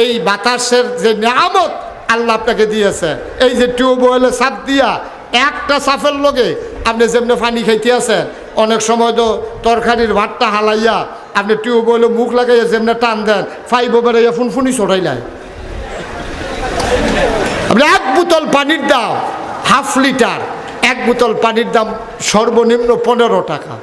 এই বাতাসের যে নিয়ামত আল্লাহ আপনাকে দিয়েছে, এই যে টিউবওয়েলে চাপ দিয়া একটা চাপের লগে আপনি যেমনি পানি খাইতে আছেন, অনেক সময় তো তরকারির ভাতটা হালাইয়া আপনি টিউবওয়েলে মুখ লাগাইয়া যেমনি টান দেন, ফাইবো বেড়াইয়া ফুনফুনি ছড়াইলাই। আপনি 1 বোতল পানির দাম ½ লিটার, 1 বোতল পানির দাম সর্বনিম্ন 15 টাকা।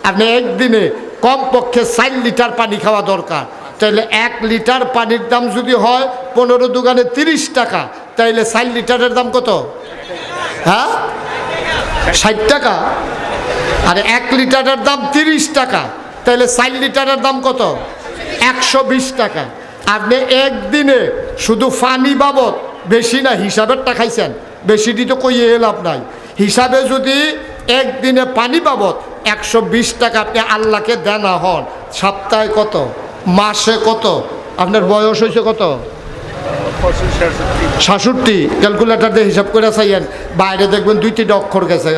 আপনি একদিনে কমপক্ষে 4 লিটার পানি খাওয়া দরকার। তাইলে 1 লিটার পানির দাম যদি হয় 15 দোকানে 30 টাকা, তাইলে 4 লিটারের দাম কত? হ্যাঁ 60 টাকা। আর 1 লিটারের দাম 30 টাকা, তাইলে 4 লিটারের দাম কত? 120 টাকা। আপনি একদিনে শুধু পানি বাবদ, বেশি না, হিসাবেরটা খাইছেন, বেশি দিতে কইয়ে লাভ নাই। হিসাবে যদি একদিনে পানি বাবদ 120 টাকা আপনি আল্লাহকে দেনা হন, সপ্তাহে কত, মাসে কত? আপনার বয়স হয়েছে কত? 66 ক্যালকুলেটর দিয়ে হিসাব করে চাইয়েন, বাইরে দেখবেন 2-3টা অক্ষর গেছে,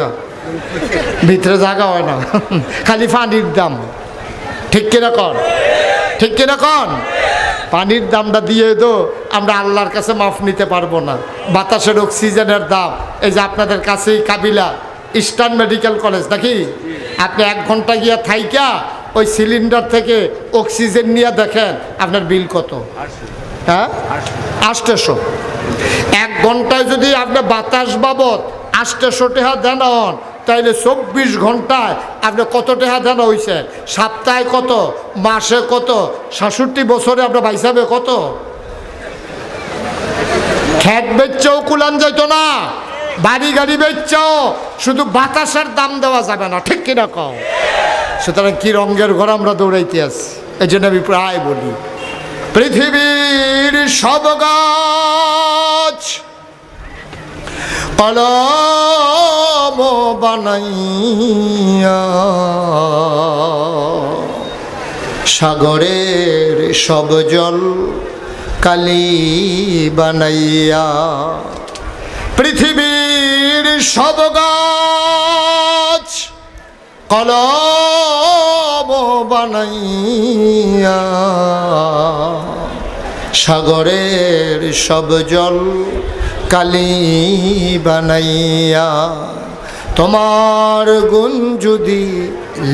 ভিতরে জায়গা হয় না, খালি পানির দাম। ঠিক কিনা কন? ঠিক কিনা কন? পানির দামটা দিয়ে তো আমরা আল্লাহর কাছে মাফ নিতে পারবো না। বাতাসের অক্সিজেনের দাম, এই যে আপনাদের কাছেই কাবিলা ইস্টার্ন মেডিকেল কলেজ নাকি, আপনি 1 ঘন্টা গিয়া থাইকা ওই সিলিন্ডার থেকে অক্সিজেন নিয়ে দেখেন আপনার বিল কত? হ্যাঁ, 800। 1 ঘন্টায় যদি আপনি বাতাস বাবদ 800 টাকা দেন হন, তাইলে 24 ঘন্টায় আপনি কত টাকা দেন হয়েছে? সপ্তাহে কত, মাসে কত, 66 বছরে আপনার ভাইসাবে কত? খেত বেচছেও কুলান যেত না, বাড়ি গাড়ি বেচছেও, শুধু বাতাসের দাম দেওয়া যাবে না। ঠিক কিনা কও? সুতরাং কি রঙের ঘর আমরা দৌড়াইতে আছি। এই জন্য আমি প্রায় বলি, পৃথিবীর সব গাছ কলম বানাইয়া, সাগরের সব জল কালি বানাইয়া, পৃথিবীর সব গাছ কলম বানাইয়া, সাগরের সব জল কালি বানাইয়া, তোমার গুণ যদি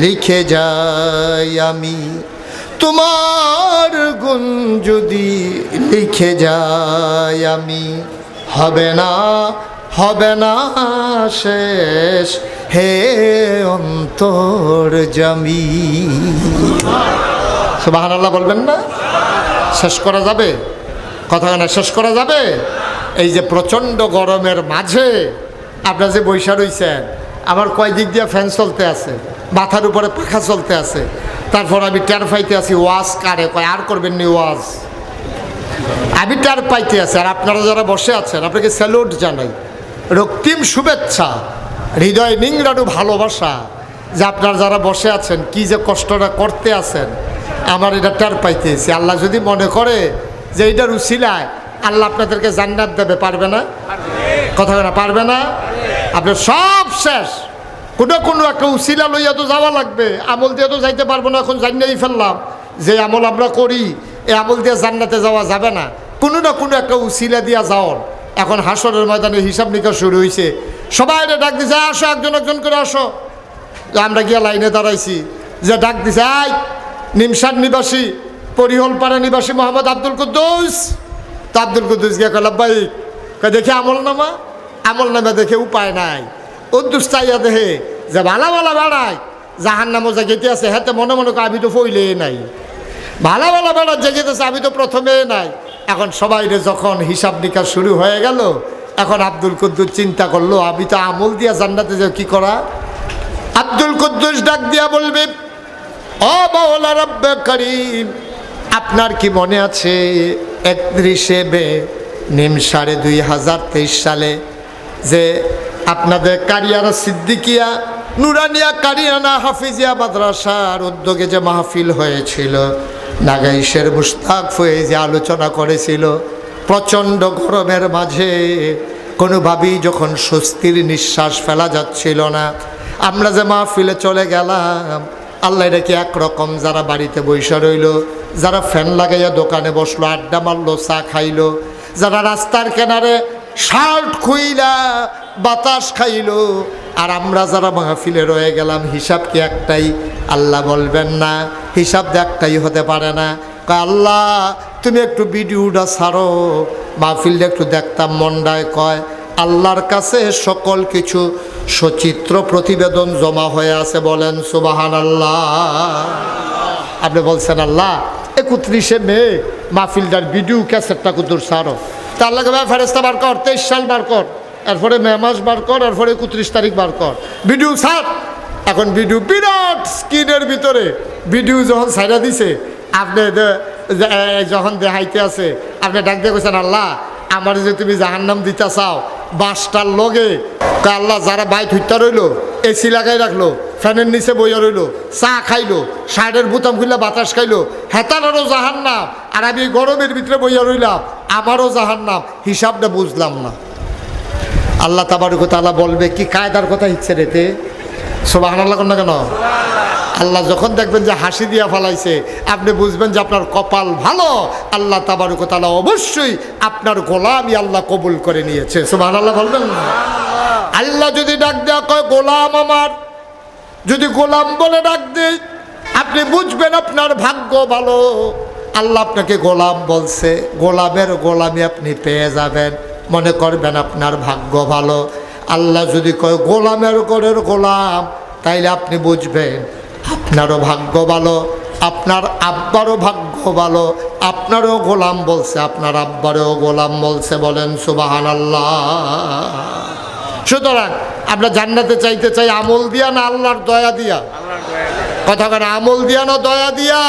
লিখে যাই আমি, তোমার গুণ যদি লিখে যাই আমি, হবে না, হবে না শেষ হে অন্তর্যামী। সুবহানাল্লাহ বলবেন না? শেষ করা যাবে? কথা না শেষ করা যাবে? এই যে প্রচণ্ড গরমের মাঝে আপনারা যে বৈশা রয়েছেন, আমার কয় দিক দিয়ে ফ্যান চলতে আছে, মাথার উপরে পাখা চলতে আছে, তারপর আমি টের পাইতে আছি ওয়াজ কারে কয়, আর করবেন নি ওয়াজ, আমি টের পাইতে আছি। আর আপনারা যারা বসে আছেন আপনাকে স্যালুট জানাই, রক্তিম শুভেচ্ছা, হৃদয় নিংড়ানো ভালোবাসা, যে আপনারা যারা বসে আছেন কি যে কষ্টটা করতে আছেন, আমার এটা টের পাইতেছি। আল্লাহ যদি মনে করে যে এইটার উসিলায় আল্লাহ আপনাদেরকে জান্নাত দেবে, পারবে না? কথা না পারবে না? আপনার সব শেষ, কোনো একটা উসিলা লইয়া তো যাওয়া লাগবে, আমল দিয়ে তো যাইতে পারবো না। এখন জান্নাতই ফেললাম, যে আমল আমরা করি এই আমল দিয়ে জান্নাতে যাওয়া যাবে না, কোনো না কোনো একটা উসিলা দিয়া যাওয়ার। এখন হাসরের ময়দানে হিসাব নিকাশ শুরু হয়েছে, সবাই ডাক দিছে আসো, একজন একজন করে আসো। আমরা গিয়া লাইনে দাঁড়াইছি, যে ডাক দিছে আই নিমসার নিবাসী, পরিহলপাড়া নিবাসী মোহাম্মদ আব্দুল কুদ্দুস। তো আব্দুল কুদ্দুস গিয়া কলাম ভাই, দেখে আমল নামা দেখে উপায় নাই। উদ্দুস চাইয়া দেখে যে ভালা ভালা বেড়ায় জাহান নামও যে গেতে আছে, হাতে মনে মনে আমি তো ফইলে নাই, ভালা ভালা বেড়ার যে গেতেছে আমি তো প্রথমে নাই। এখন সবাই যখন হিসাব নিকাশ শুরু হয়ে গেল, এখন আব্দুল কুদ্দুস চিন্তা করলো আমি তো আমল দিয়া জান্নাতে যে কি করা। আব্দুল কুদ্দুস ডাক দিয়া বলবে, ও মাওলা রব্বে করিম, আপনার কি মনে আছে 31শে মে 2023 সালে যে আপনাদের কারিয়ানা সিদ্দিকিয়া নুরানিয়া কারিয়ানা হাফিজিয়া মাদ্রাসার উদ্যোগে যে মাহফিল হয়েছিল, নাগাইশের মুশতাক ফয়েজ যে আলোচনা করেছিল, প্রচণ্ড গরমের মাঝে কোনোভাবেই যখন স্বস্তির নিঃশ্বাস ফেলা যাচ্ছিল না, আমরা যে মাহফিলে চলে গেলাম, আল্লাহ এটা কি একরকম, যারা বাড়িতে বৈশা রইল, যারা ফ্যান লাগাইয়া দোকানে বসলো, আড্ডা মারলো, চা খাইলো, যারা রাস্তার কিনারে শার্ট খুইলা বাতাস খাইলো, আর আমরা যারা মাহফিলে রয়ে গেলাম, হিসাব কি একটাই? আল্লাহ বলবেন না, হিসাব একটাই হতে পারে না। আল্লাহ তুমি একটু ভিডিওটা ছাড়ো, মাহফিলটা একটু দেখতাম মন্ডায়। কয় আল্লাহর কাছে সকল কিছু সচিত্র প্রতিবেদন জমা হয়ে আছে, বলেন সুবহানাল্লাহ। আপনি বলছেন আল্লাহ 31শে মে মাহফিলটার ভিডিও ক্যাসেটটা কুতুর ছাড়ো, তার লাগে ফেরেস্তা বার কর, 23 সাল বার কর, এরপরে মে মাস বার কর, এরপরে 31 তারিখ বার কর, ভিডিও ছাড়। এখন ভিডিও বিরাট স্ক্রিনের ভিতরে ভিডিও যখন ছাইড়া দিছে, আপনি যখন দেখাইতে আছে, আপনি ডাক দিয়ে কইছেন আল্লাহ আমার যে তুমি জাহান্নাম দিতে চাও, বাসটার লগে আল্লাহ যারা বাইক হইতা রইলো, এসি লাগাই রাখলো, ফ্যানের নিচে বইয়া রইলো, চা খাইলো, শার্টের বুতাম খুললে বাতাস খাইলো, হেতারও জাহান্নাম, আর আমি গরমের ভিতরে বইয়া রইলাম, আমারও জাহান্নাম, হিসাবটা বুঝলাম না। আল্লাহ তাবারক ওয়া তাআলা বলবে কি কায়দার কথা ইচ্ছে রেতে, সুবহানাল্লাহ না কেন? আল্লাহ যখন দেখবেন যে হাসি দিয়া ফেলাইছে, আপনি বুঝবেন যে আপনার কপাল ভালো, আল্লাহ তাবারক ওয়া তাআলা অবশ্যই আপনার গোলামি আল্লাহ কবুল করে নিয়েছে। সুবহানাল্লাহ বলবেন না? আল্লাহ যদি ডাক দেয়া কয় গোলাম আমার, যদি গোলাম বলে ডাক দেয়, আপনি বুঝবেন আপনার ভাগ্য ভালো, আল্লাহ আপনাকে গোলাম বলছে, গোলামের গোলামি আপনি পেয়ে যাবেন, মনে করবেন আপনার ভাগ্য ভালো। আল্লাহ যদি কয় গোলামের ঘরের গোলাম, তাইলে আপনি বুঝবেন আপনারও ভাগ্য ভালো, আপনার আব্বারও ভাগ্য ভালো, আপনারও গোলাম বলছে, আপনার আব্বারও গোলাম বলছে। বলেন সুবহানাল্লাহ। সুতরাং আমরা জান্নাতে চাইতে চাই আমল দিয়া না আল্লাহর দয়া দিয়া? কথা কেন, আমল দিয়া না দয়া দিয়া?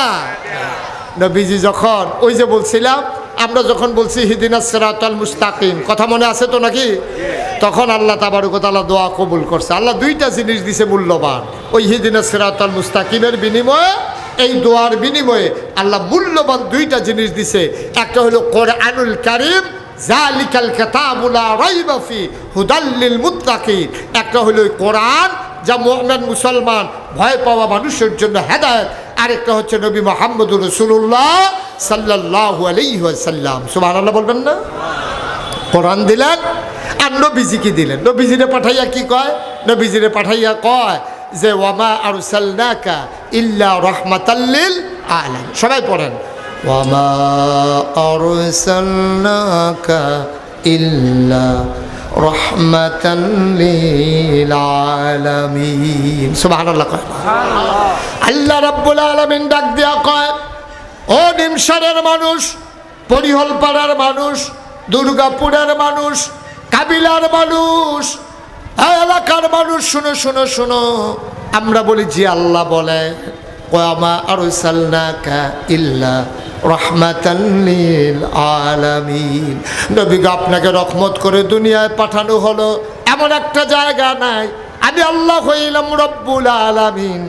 নবীজি যখন ওই যে বলছিলাম, আমরা যখন বলছি ইহদিনাস সিরাতাল মুস্তাকিম, কথা মনে আছে তো নাকি? তখন আল্লাহ তাবারক ওয়া তাআলা দোয়া কবুল করছে। আল্লাহ দুইটা জিনিস দিছে মূল্যবান, ওই ইহদিনাস সিরাতাল মুস্তাকিমের বিনিময়ে, এই দোয়ার বিনিময়ে আল্লাহ মূল্যবান দুইটা জিনিস দিছে। একটা হলো কোরআনুল কারীম, জালিকাল কিতাবু লা রাইবা ফি হুদাল লিল মুত্তাকিন। একটা হলো কোরআন, যা মুমিন মুসলমান ভয় পাওয়া মানুষের জন্য হেদায়েত। আরেকটা হচ্ছে নবী মুহাম্মদুর রাসূলুল্লাহ সাল্লাল্লাহু আলাইহি ওয়াসাল্লাম। সুবহানাল্লাহ বলবেন না? কোরআন দিলেন আর নবীজিকে দিলেন। নবীজিরে পাঠাইয়া কি কয়? নবীজিরে পাঠাইয়া কয় যে ওয়ামা আরসালনাকা ইল্লা রাহমাতাল লিল আলামিন। সবাই পড়েন, ওয়ামা আরসালনাকা ইল্লা রাহমাতাল লিল আলামিন। সুবহানাল্লাহ কয়। আল্লাহ রাব্বুল আলামিন ডাক দিয়া কয়, ও নিমসারের মানুষ, পরিহলপাড়ার মানুষ, দুর্গাপুরের মানুষ, কাবিলার মানুষ, এলাকার মানুষ, শুনো শুনো শুনো। আমরা বলি জি আল্লাহ বলে, ওয়ামা আরসালনাকা ইল্লা রাহমাতাল লিল আলামিন। নবীকে আপনাকে রহমত করে দুনিয়ায় পাঠানো হলো, এমন একটা জায়গা নাই। আমি আল্লাহ হইলাম রব্বুল আলামিন,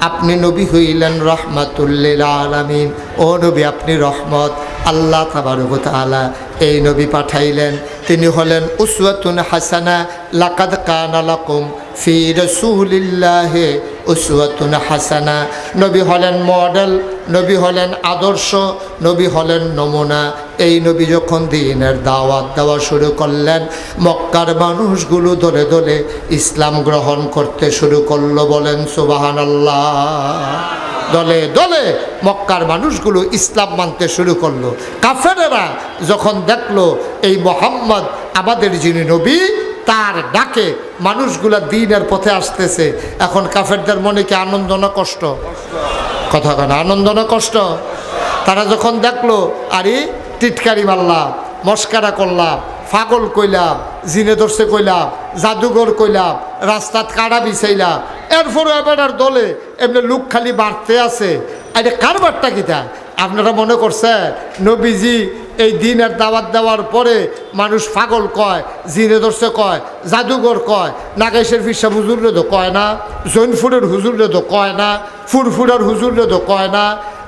আপনি নবী হইলেন রহমাতুল লিল আলামিন। ও নবী আপনি রহমত। আল্লাহ তাবারক ওয়া তাআলা এই নবী পাঠাইলেন, তিনি হলেন উসওয়াতুন হাসানা। লাকাদ কানা লাকুম ফি রাসূলিল্লাহি উসওয়াতুন হাসানা। নবী হলেন মডেল, নবী হলেন আদর্শ, নবী হলেন নমুনা। এই নবী যখন দ্বীনের দাওয়াত দেওয়া শুরু করলেন, মক্কার মানুষগুলো দলে দলে ইসলাম গ্রহণ করতে শুরু করলো। বলেন সুবহানাল্লাহ। দলে দলে মক্কার মানুষগুলো ইসলাম মানতে শুরু করলো। কাফেরেরা যখন দেখলো এই মুহাম্মদ আমাদের যিনি নবী, তার ডাকে মানুষগুলা দ্বীনের পথে আসতেছে, এখন কাফেরদের মনে কি আনন্দ না কষ্ট? কথা কেন, আনন্দ না কষ্ট? তারা যখন দেখলো আরে টিটকারি মারলাম, মস্কারা করলাম, পাগল কইলাম, জিনে ধরছে কইলাম, জাদুঘর কইলাম, রাস্তাত কাড়া বিছাইলাম, এরপরে এবার আর দলে এমনি লোক খালি বাড়তে আছে। আরে কারবারটা কিটা? আপনারা মনে করছেন নবীজি এই দিনের দাওয়াত দেওয়ার পরে মানুষ পাগল কয়, জিনে ধরছে কয়, জাদুঘর কয়, নাগেশের ফিরসা হুজুরে তো কয় না, জৈনপুরের হুজুরে তো কয় না, ফুরফুরার হুজুরে তো কয় না,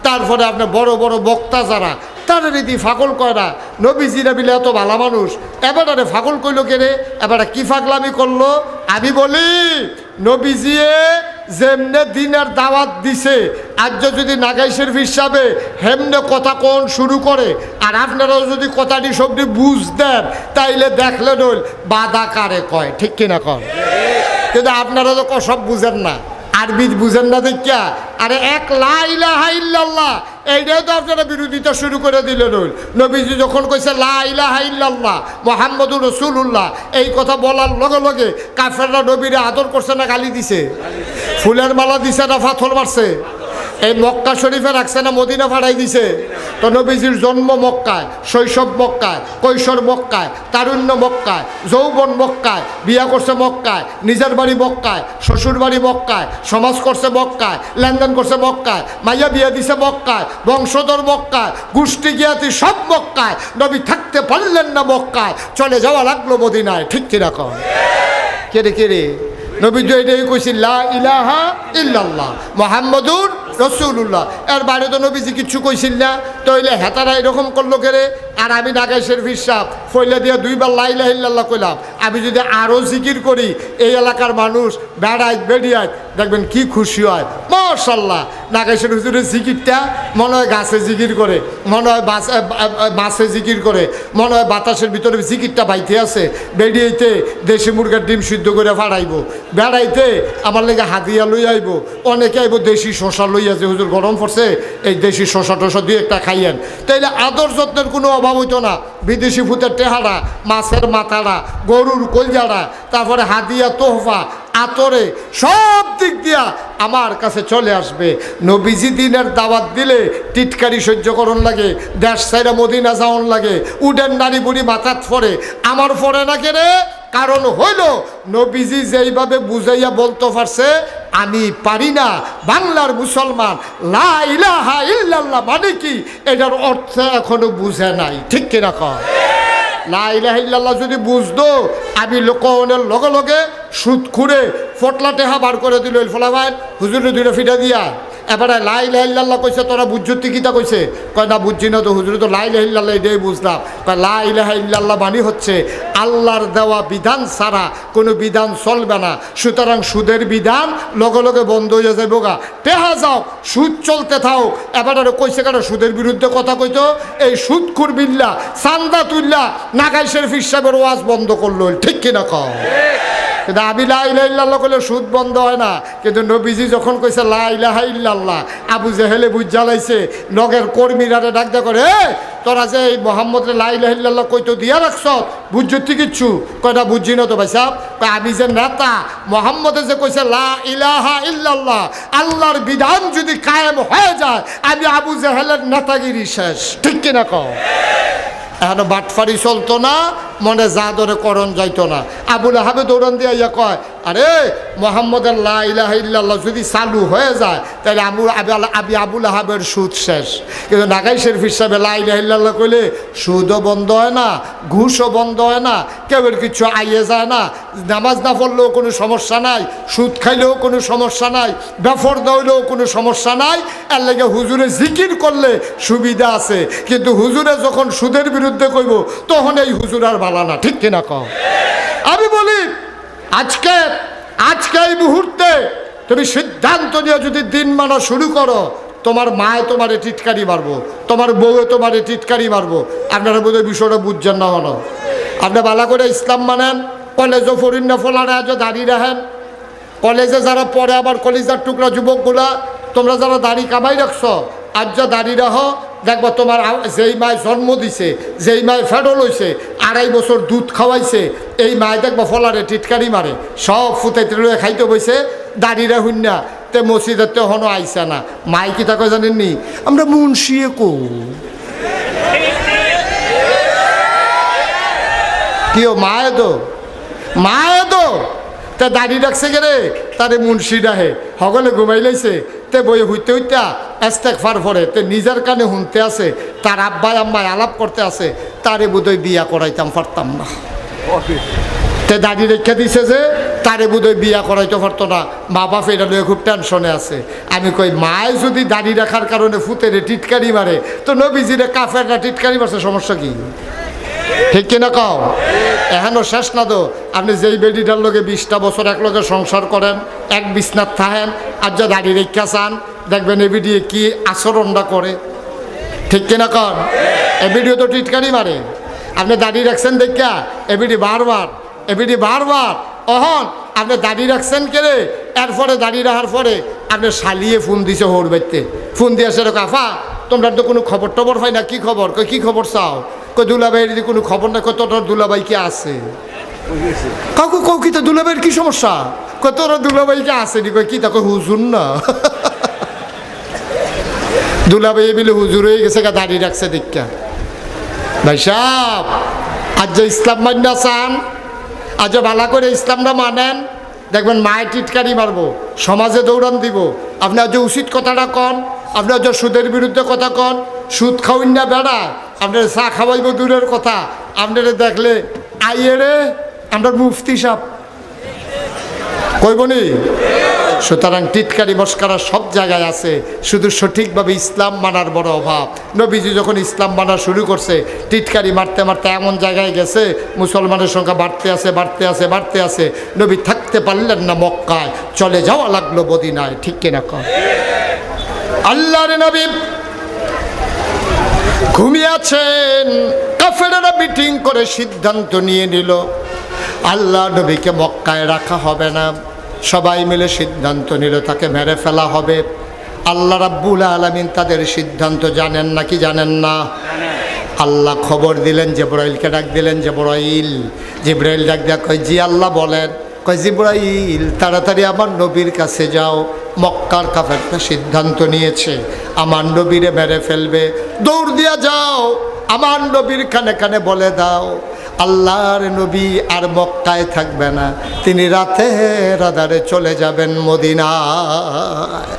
তারপরে আপনার বড় বড় বক্তা যারা তারা রীতি ফাগল কয় না। নবীজিরা বিলে এত ভালো মানুষ, এবারে ফাগল কইল কেড়ে, এবারে কি ফাগলামি করলো? আমি বলি নবীজিয়ে যেমনে দিনের দাওয়াত দিছে, আজ যদি নাগাইশের হিসাবে হেমনে কথা কোন শুরু করে, আর আপনারাও যদি কথাটি সবটি বুঝ দেন, তাইলে দেখলে নইল বাধা কারে কয়, ঠিক কিনা কন? কিন্তু আপনারা তো সব বুঝেন না, আরবি বুঝেন না দেখিয়া। আরে এক লা ইলাহা ইল্লাল্লাহ, এইটাই তো আপনারা বিরোধিতা শুরু করে দিলেন। নবীজি যখন কইছে লা ইলাহা ইল্লাল্লাহ মুহাম্মাদুর রাসূলুল্লাহ, এই কথা বলার লগে লগে কাফেররা নবীরে আদর করছে না গালি দিছে? ফুলের মালা দিছে না পাথর মারছে? এই মক্কা শরীফে রাখছে না মদিনা ভাড়াই দিছে? তো নবীজির জন্ম মক্কায়, শৈশব মক্কায়, কৈশোর মক্কায়, তারুণ্য মক্কায়, যৌবন মক্কায়, বিয়া করছে মক্কায়, নিজের বাড়ি মক্কায়, শ্বশুর বাড়ি মক্কায়, সমাজ করছে মক্কায়, লেনদেন করছে মক্কায়, মাইয়া বিয়া দিছে মক্কায়, বংশধর মক্কায়, গোষ্ঠী জ্ঞাতি সব মক্কায়। নবী থাকতে পারলেন না মক্কায়, চলে যাওয়া লাগলো মদিনায়, ঠিক কিনা কন? কেরে কেরে নবী তো এটাই কইছি লা ইলাহা ইল্লাল্লাহ মুহাম্মাদুর রাসূলুল্লাহ। এর বাইরে তো নবীজি কিচ্ছু কইছিল না। তাইলে হেতারা এরকম করলো কেরে? আর আমি নাগাই শরীফ সাহেব ফইলা দিয়ে 2 বার লা ইলাহা ইল্লাল্লাহ কইলাম, আমি যদি আরও জিকির করি এই এলাকার মানুষ বেড়ায় বেড়িয়ায় দেখবেন কি খুশি হয়। মাশাআল্লাহ, নাগাই শরীফ হুজুরের জিকিরটা মনে হয় গাছে জিকির করে, মনে হয় বাসে জিকির করে, মনে হয় বাতাসের ভিতরে জিকিরটা বাইতে আছে। বেরিয়েতে দেশি মুরগার ডিম সিদ্ধ করে ফাড়াইব, বেড়াইতে আমার লেগে হাদিয়া লই আইব, অনেকে আইব দেশি শশা লইয়া, যে হুজুর গরম পড়ছে এই দেশি শশা টশা দিয়ে একটা খাইয়েন। তাইলে আদর যত্নের কোনো অভাব হইতো না। বিদেশি ফুতের টেহারা, মাছের মাথাড়া, গরুর কলজাড়া, তারপরে হাদিয়া তোহফা, আতরে সব দিক দিয়া আমার কাছে চলে আসবে। নবীজি দিনের দাওয়াত দিলে টিটকারি সহ্য করণ লাগে, দেশ সাইরা মদিনা যাওন লাগে, উডেন নারী বুড়ি মাথাত ফরে, আমার ফরে না কেরে? কারণ হইল নবীজি যেইভাবে বুঝাইয়া বলতে পারছে আমি পারি না। বাংলার মুসলমান লা ইলাহা ইল্লাল্লাহ মানে কি এটার অর্থ এখনো বুঝে নাই, ঠিক কিনা কয়? লা ইলাহা ইল্লাল্লাহ যদি বুঝতো, আমি লোকনের লগে লগে সুদ খুঁড়ে ফটলা টেহা বার করে দিল ফলাভাই হুজুরে 2টা ফিটা দিয়া। এবারে লা ইলাহা ইল্লাল্লাহ কইছে, তোরা বুঝছি কিতা কইছে? কয় না বুঝছি না তো হুজুরে, তো লা ইলাহা ইল্লাল্লাহ এটাই বুঝলাম। কয় লা ইলাহা ইল্লাল্লাহ মানে হচ্ছে আল্লাহর দেওয়া বিধান ছাড়া কোনো বিধান চলবে না। সুতরাং সুদের বিধান লগে লগে বন্ধ হয়ে যাবে গা, টেহা যাও সুদ চলতে থাও। এবারে কইছে কারণ সুদের বিরুদ্ধে কথা কইতো, এই সুদখুর বিল্লা চান্দা তুল্লা নাগাই শরীফ সাহেবের ওয়াজ বন্ধ করলো, ঠিক কিনা কও? কিন্তু আমি লা ইলাহা ইল্লাল্লাহ কইলে সুদ বন্ধ হয় না। কিন্তু নবীজি যখন কইছে লা ইলাহা ইল্লাল্লাহ, আবু জেহেলে বুঝ জ্বালাইছে, লগের কর্মীরা ডাক দা করে, তোরা যে এই মোহাম্মদের লা ইলাহা ইল্লাল্লাহ কইতো দিয়া রাখছ, বুঝছি কিচ্ছু? কয়টা বুঝছি না তো ভাই সাহেব। আমি যে নেতা, মোহাম্মদে যে কইছে লা ইলাহা ইল্লাল্লাহ, আল্লাহর বিধান যদি কায়েম হয়ে যায়, আমি আবু জেহেলের নেতাগিরি শেষ, ঠিক কিনা কও? এখন বাটফারি চলতো না, মনে যা ধরে করণ যাইতো না। আবুল আহাবে দৌড়ান দিয়ে ইয়া কয়, আরে মোহাম্মদের লা ইলাহা ইল্লাল্লাহ যদি চালু হয়ে যায় তাহলে আমি আবুল আহাবের সুদ শেষ। কিন্তু নাগাই শরীফ হিসাবে লা ইলাহা ইল্লাল্লাহ কইলে সুদও বন্ধ হয় না, ঘুষও বন্ধ হয় না, কেউর কিছু আইয়ে যায় না, নামাজ না পড়লেও কোনো সমস্যা নাই, সুদ খাইলেও কোনো সমস্যা নাই, বেফর দইলেও কোনো সমস্যা নাই। এর লাগে হুজুরে জিকির করলে সুবিধা আছে, কিন্তু হুজুরে যখন সুদের বিরুদ্ধে কইব তখন এই হুজুর আর ভালো না, ঠিক কিনা কও? আমি বলি আজকে এই মুহূর্তে তুমি সিদ্ধান্ত নিয়ে যদি দিন মানা শুরু করো, তোমার মায়ে তোমার টিটকারি মারবো, তোমার বউয়ে তোমার টিটকারি মারবো। আপনারা বোধহয় বিষয়টা বুঝছেন না হলো। আপনি ভালো করে ইসলাম মানেন, কলেজও পড়িন না, ফোলারা আজও দাঁড়িয়ে রাখেন। কলেজে যারা পড়ে আবার কলেজের টুকরা যুবকগুলা, তোমরা যারা দাড়ি কামাই রাখছো, আজ যা দাঁড়িয়ে রাখো, দেখবো তোমার যেই মায় জন্ম দিছে, যেই মায় ফেডল হয়েছে, 2.5 বছর দুধ খাওয়াইছে, এই মায় দেখবো ফলারে টিটকারি মারে, সব ফুটাইতে লয়ে খাইতে বইছে, দাঁড়িয়ে হুন্না তে মসজিদের তো হনো আইসা না। মাই কি তাকে জানেননি? আমরা মুন্সিয়ে কো কিও মায়ে তো তা দাঁড়িয়ে রাখছে গেলে তারে মুন্সি ডাহে হগলে ঘুমাই লাইছে, তে বই হইতে ইস্তেগফার পড়ে, তে নিজের কানে শুনতে আছে, তার আব্বাই আম্মায় আলাপ করতে আছে, তারে বোধহয় বিয়া করাইতাম পারতাম না। তে দাঁড়িয়ে রেখে দিছে যে তারে বোধহয় বিয়া করাইতে পারতো না, মা বাপ এটা নিয়ে খুব টেনশনে আছে। আমি কই মায় যদি দাঁড়িয়ে রাখার কারণে ফুতেরে টিটকারি মারে, তো নবীজিরে কাফেররা টিটকারি মারছে, সমস্যা কি? ঠিক কিনা কও? এখনো শেষ না তো। আপনি যেই বেডিটার লোকে 20টা বছর এক লোকে সংসার করেন, এক বিছনাথ থাকেন, আর যা দাঁড়িয়ে রেখা চান, দেখবেন এ ভিডিও কি আচরণটা করে, ঠিক কিনা কন? এ ভিডিও তো টিটকারি মারে। আপনি দাঁড়িয়ে রাখছেন দেখা এবিডি বারবার অহন আপনি দাঁড়িয়ে রাখছেন কেড়ে, এরপরে দাঁড়িয়ে রাখার পরে আপনি শালিয়ে ফোন দিছে হোর বাইতে, ফোন দিয়ে আসে কাফা তোমরা তো কোনো খবর টবর পাই না, কি খবর? কই কি খবর চাও? কই দুলাভাইয়ের যদি কোনো খবর না, কত তোর দুলাভাই কি আছে? কাকু কৌ কি তো দুলাভাইয়ের কি সমস্যা? কই তোর দুলাভাই কি আসেনি? কই কি তা? কই হুজুর না দুলাভাই বিলে হুজুর হয়ে গেছে, দাঁড়িয়ে রাখছে দেখা। ভাই সাহেব আজ যে ইসলাম মান্না চান, আজ ভালো করে ইসলামটা মানেন, দেখবেন মায়ের টিটকারি মারবো, সমাজে দৌড়ান দিব। আপনি আজ উচিত কথাটা কন, আপনি আজ সুদের বিরুদ্ধে কথা কন, সুদ খাওয়াইন না বেড়া, আপনার চা খাওয়াইব দূরের কথা, আপনারা দেখলে আইয়ে রে আমরা মুফতি সাহেব কইবনি সুতরাং টিটকারি মস্কারা সব জায়গায় আছে, শুধু সঠিকভাবে ইসলাম মানার বড় অভাব। নবীজি যখন ইসলাম মানা শুরু করছে, টিটকারি মারতে মারতে এমন জায়গায় গেছে মুসলমানের সংখ্যা বাড়তে আছে। নবী থাকতে পারলেন না মক্কায়, চলে যাওয়া লাগলো মদিনায়। ঠিক কিনা কর? আল্লাহর নবী ঘুমিয়ে আছেন, কাফেরেরা মিটিং করে সিদ্ধান্ত নিয়ে নিল আল্লাহ নবীকে মক্কায় রাখা হবে না। সবাই মিলে সিদ্ধান্ত নিল তাকে মেরে ফেলা হবে। আল্লাহ রাব্বুল আলামিন তাদের সিদ্ধান্ত জানেন নাকি জানেন না? আল্লাহ খবর দিলেন, জিবরাইলকে ডাক দিলেন। জিবরাইল ডাক দেয়া কয়, জি আল্লাহ বলেন। কয়, জিবরাইল তাড়াতাড়ি আমার নবীর কাছে যাও, মক্কার কাফেররা সিদ্ধান্ত নিয়েছে আমার নবীরে মেরে ফেলবে। দৌড় দিয়া যাও, আমার নবীর কানে কানে বলে দাও আল্লাহর নবী আর মক্কায় থাকবে না, তিনি রাতের আধারে চলে যাবেন মদিনায়।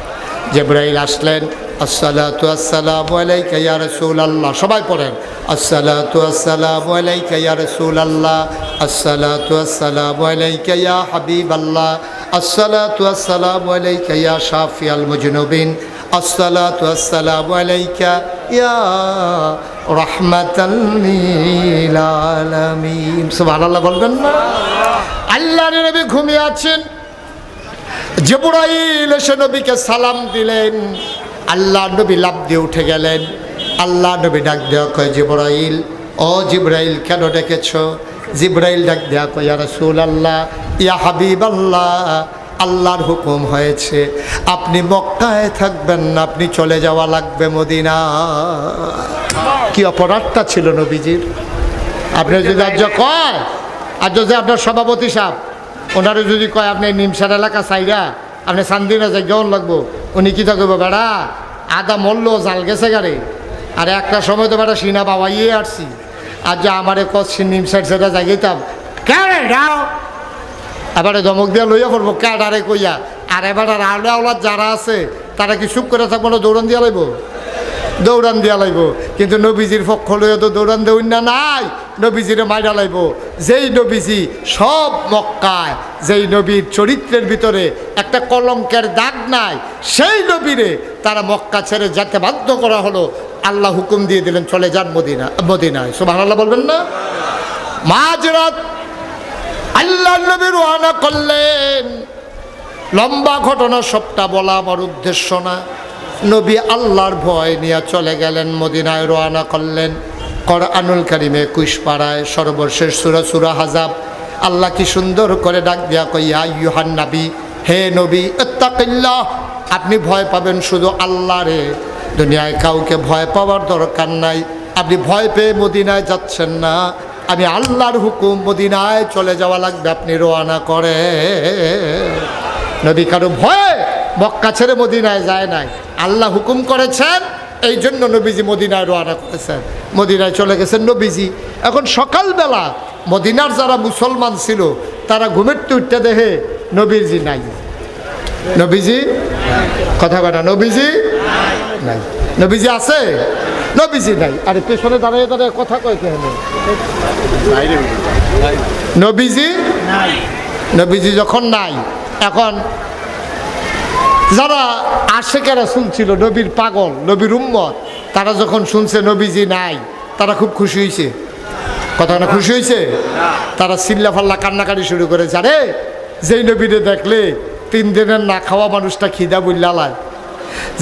জিবরাইল আসলেন, আসসালাতু আসসালামু আলাইকা ইয়া রাসূলুল্লাহ। সবাই পড়েন, আসসালাতু আসসালামু আলাইকা ইয়া রাসূলুল্লাহ, আসসালাতু আসসালামু আলাইকা ইয়া হাবিবাল্লাহ, আসসালাতু আসসালামু আলাইকা ইয়া শাফিয়াল মুজনুবিন, আসসালাতু আসসালামু আলাইকা ইয়া রাহমাতাল লিল আলামিন। সুবহানাল্লাহ বলবেন না? আল্লাহর নবী ঘুমিয়ে আছেন, জিবরাইল এসে নবীকে সালাম দিলেন। আল্লাহ নবী লাফ দিয়ে উঠে গেলেন। আল্লাহ নবী ডাক দেওয়া কয়, জিবরাইল, ও জিবরাইল কেন ডেকেছ? জিবরাইল ডাক দেওয়া কয়, ইয়া রাসূলুল্লাহ, ইয়া হাবিবাল্লাহ, আল্লাহর হুকুম হয়েছে আপনি মক্কায় থাকবেন না, আপনি চলে যাওয়া লাগবে মদিনা। কি অপরাধটা ছিল নবীজির? আপনি যদি আজ কয়, আর যদি আপনার সভাপতি সাহেব ওনারা যদি কয় আপনি নিমসার এলাকা চাইরা আপনি চান্দিনা যাই গেউন লাগবো, উনি কী থাকবো বেড়া আদা মল্ল জাল গেছে গাড়ি, আর একটা সময় তো বেড়া সিনা বাবাইয়ে আসছি, আর যে আমারে কচ্ছি নিমসার সেটা জায়গাইতাম কেন যাও, এবারে ধমক দিয়ে লইয়া পড়বো ক্যাডারে কইয়া। আর এবারে আওলা আওলাদ যারা আছে তারা কি চুপ করে থাকবো না? দৌড়ান দিয়া লাইব, দৌড়ান দিয়া লাইব। কিন্তু নবীজির পক্ষ লইয়া তো দৌড়ান দেউন না নাই, নবীজিরে মাইরা লাইব। যেই নবীজি সব মক্কায়, যেই নবীর চরিত্রের ভিতরে একটা কলঙ্কের দাগ নাই, সেই নবীরে তারা মক্কা ছেড়ে যেতে বাধ্য করা হলো। আল্লাহ হুকুম দিয়ে দিলেন চলে যান মদিনায়। সুবহানাল্লাহ বলবেন না? মাঝরাত আল্লাহ নবী রওনা করলেন। লম্বা ঘটনা সবটা বলা আমার উদ্দেশ্য না। নবী আল্লাহর ভয় নিয়ে চলে গেলেন মদিনায়, রওনা করলেন। কোরআনুল কারীমে 21 পারায় সর্বশেষ সূরা আহজাব আল্লাহ কি সুন্দর করে ডাক দিয়া কই, ইয়া আইয়ুহান নবী, হে নবী, ইত্তাকিল্লাহ, আপনি ভয় পাবেন শুধু আল্লাহরে, দুনিয়ায় কাউকে ভয় পাওয়ার দরকার নাই। আপনি ভয় পেয়ে মদিনায় যাচ্ছেন না, আমি আল্লাহর হুকুম মদিনায় চলে যাওয়া লাগবে, আপনি রওনা করে। নবী কারো ভয়ে মক্কা ছেড়ে মদিনায় যায় নাই, আল্লাহ হুকুম করেছেন, এই জন্য নবীজি মদিনায় রওনা করেছেন। মদিনায় চলে গেছেন নবীজি। এখন সকালবেলা মদিনার যারা মুসলমান ছিল তারা ঘুমের উঠতে দেখে নবীজি নাই। নবীজি কথা কথা, নবীজি নাই। নবীজি আছে? নবীজি নাই। আরে পেছনে দাঁড়িয়ে দাঁড়িয়ে কথা কয় কেন? নবীজি নাই। নবীজি যখন নাই, এখন যারা আশেকেরা রাসূল ছিল, নবীর পাগল, নবীর উম্মত, তারা যখন শুনছে নবীজি নাই, তারা খুব খুশি হয়েছে। কথা না খুশি হয়েছে? তারা চিল্লা ফাল্লা কান্নাকাটি শুরু করেছে। আরে যেই নবীরে দেখলে 3 দিনের না খাওয়া মানুষটা খিদা বুল্লালায়,